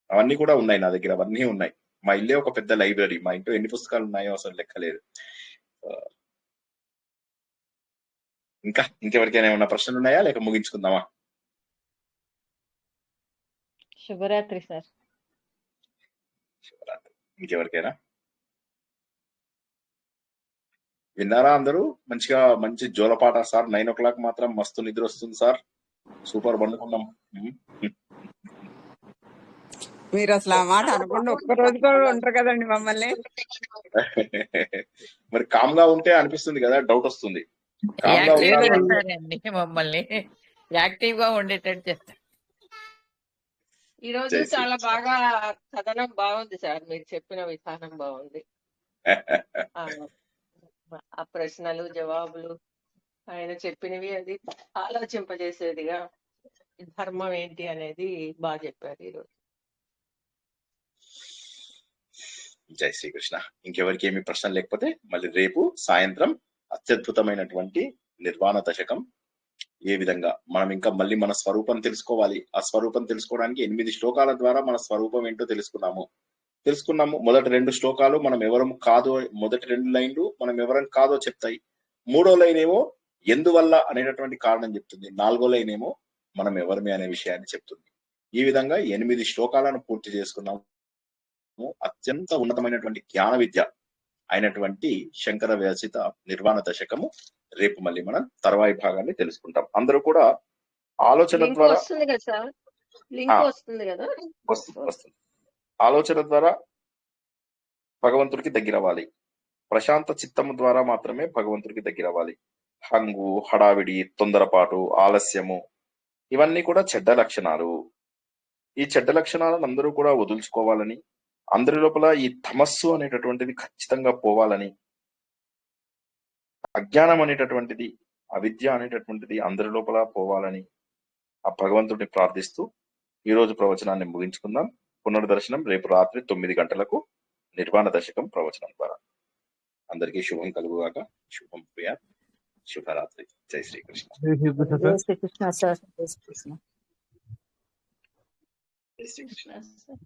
అవన్నీ కూడా ఉన్నాయి నా దగ్గర, అవన్నీ ఉన్నాయి. మా ఇల్లే ఒక పెద్ద లైబ్రరీ. మా ఇంట్లో ఎన్ని పుస్తకాలు ఉన్నాయో అసలు లెక్కలేదు. ఇంకెవరికైనా ఏమైనా ప్రశ్నలు ఉన్నాయా, లేక ముగించుకుందామా? శుభరాత్రి సార్. శుభరాత్రి. ఇంకెవరికైనా విన్నారా అందరూ? మంచి జోలపాట సార్. 9 o'clock మాత్రం మస్తు నిద్ర వస్తుంది సార్. సూపర్ పండుకున్నాం. మీరు అసలు ఆ మాట అనకుండా ఒక్క రోజు కూడా ఉంటారు కదండి మమ్మల్ని. మరి కామ్ గా ఉంటే అనిపిస్తుంది కదా, డౌట్ వస్తుంది. కామ్ గా యాక్టివ్ ఉండాలి. చేస్తారండి, మమ్మల్ని యాక్టివ్ గా ఉండేటట్టు చేస్తారు. ఈ రోజు జై శ్రీ చాలా కృష్ణ. బాగా కథనం బాగుంది సార్. మీరు చెప్పిన విధానం బాగుంది. ఆ ఆ ప్రశ్నలు, జవాబులు, ఆయన చెప్పినవి అది ఆలోచింపజేసేదిగా, ధర్మం ఏంటి అనేది బాగా చెప్పారు ఈరోజు. జై శ్రీకృష్ణ. ఇంకెవరికి ఏమి ప్రశ్న లేకపోతే మళ్ళీ రేపు సాయంత్రం అత్యద్భుతమైనటువంటి నిర్వాణ దశకం, ఏ విధంగా మనం ఇంకా మళ్ళీ మన స్వరూపం తెలుసుకోవాలి. ఆ స్వరూపం తెలుసుకోవడానికి 8 శ్లోకాల ద్వారా మన స్వరూపం ఏంటో తెలుసుకున్నాము. మొదటి 2 శ్లోకాలు మనం ఎవరం కాదో, మొదటి 2 లైన్లు మనం ఎవరం కాదో చెప్తాయి. 3వ లైన్ ఏమో ఎందువల్ల అనేటటువంటి కారణం చెప్తుంది. 4వ లైన్ ఏమో మనం ఎవరమే అనే విషయాన్ని చెప్తుంది. ఈ విధంగా 8 శ్లోకాలను పూర్తి చేసుకున్నాము. అత్యంత ఉన్నతమైనటువంటి జ్ఞాన విద్య అయినటువంటి శంకర విరచిత నిర్వాణ దశకము రేపు మళ్ళీ మనం తర్వాయి భాగాన్ని తెలుసుకుంటాం. అందరూ కూడా ఆలోచన లింక్ ద్వారా వస్తుంది కదా సార్, లింక్ వస్తుంది కదా. వస్తుంది. ఆలోచన ద్వారా భగవంతుడికి దగ్గరవ్వాలి. ప్రశాంత చిత్తము ద్వారా మాత్రమే భగవంతుడికి దగ్గరవ్వాలి. హంగు, హడావిడి, తొందరపాటు, ఆలస్యము ఇవన్నీ కూడా చెడ్డ లక్షణాలు. ఈ చెడ్డ లక్షణాలను అందరూ కూడా వదులుచుకోవాలని, అందరి లోపల ఈ తమస్సు అనేటటువంటిది ఖచ్చితంగా పోవాలని, అజ్ఞానం అనేటటువంటిది, అవిద్య అనేటటువంటిది అందరి లోపల పోవాలని ఆ భగవంతుడిని ప్రార్థిస్తూ ఈ రోజు ప్రవచనాన్ని ముగించుకుందాం. పునర్దర్శనం రేపు రాత్రి 9 గంటలకు నిర్వాణ దశకం ప్రవచనం ద్వారా. అందరికీ శుభం కలుగుగాక. శుభం ప్రియ. శుభరాత్రి. జై శ్రీకృష్ణ. జై శ్రీకృష్ణ సార్. జై శ్రీకృష్ణ. జై శ్రీకృష్ణ. కృష్ణ సార్.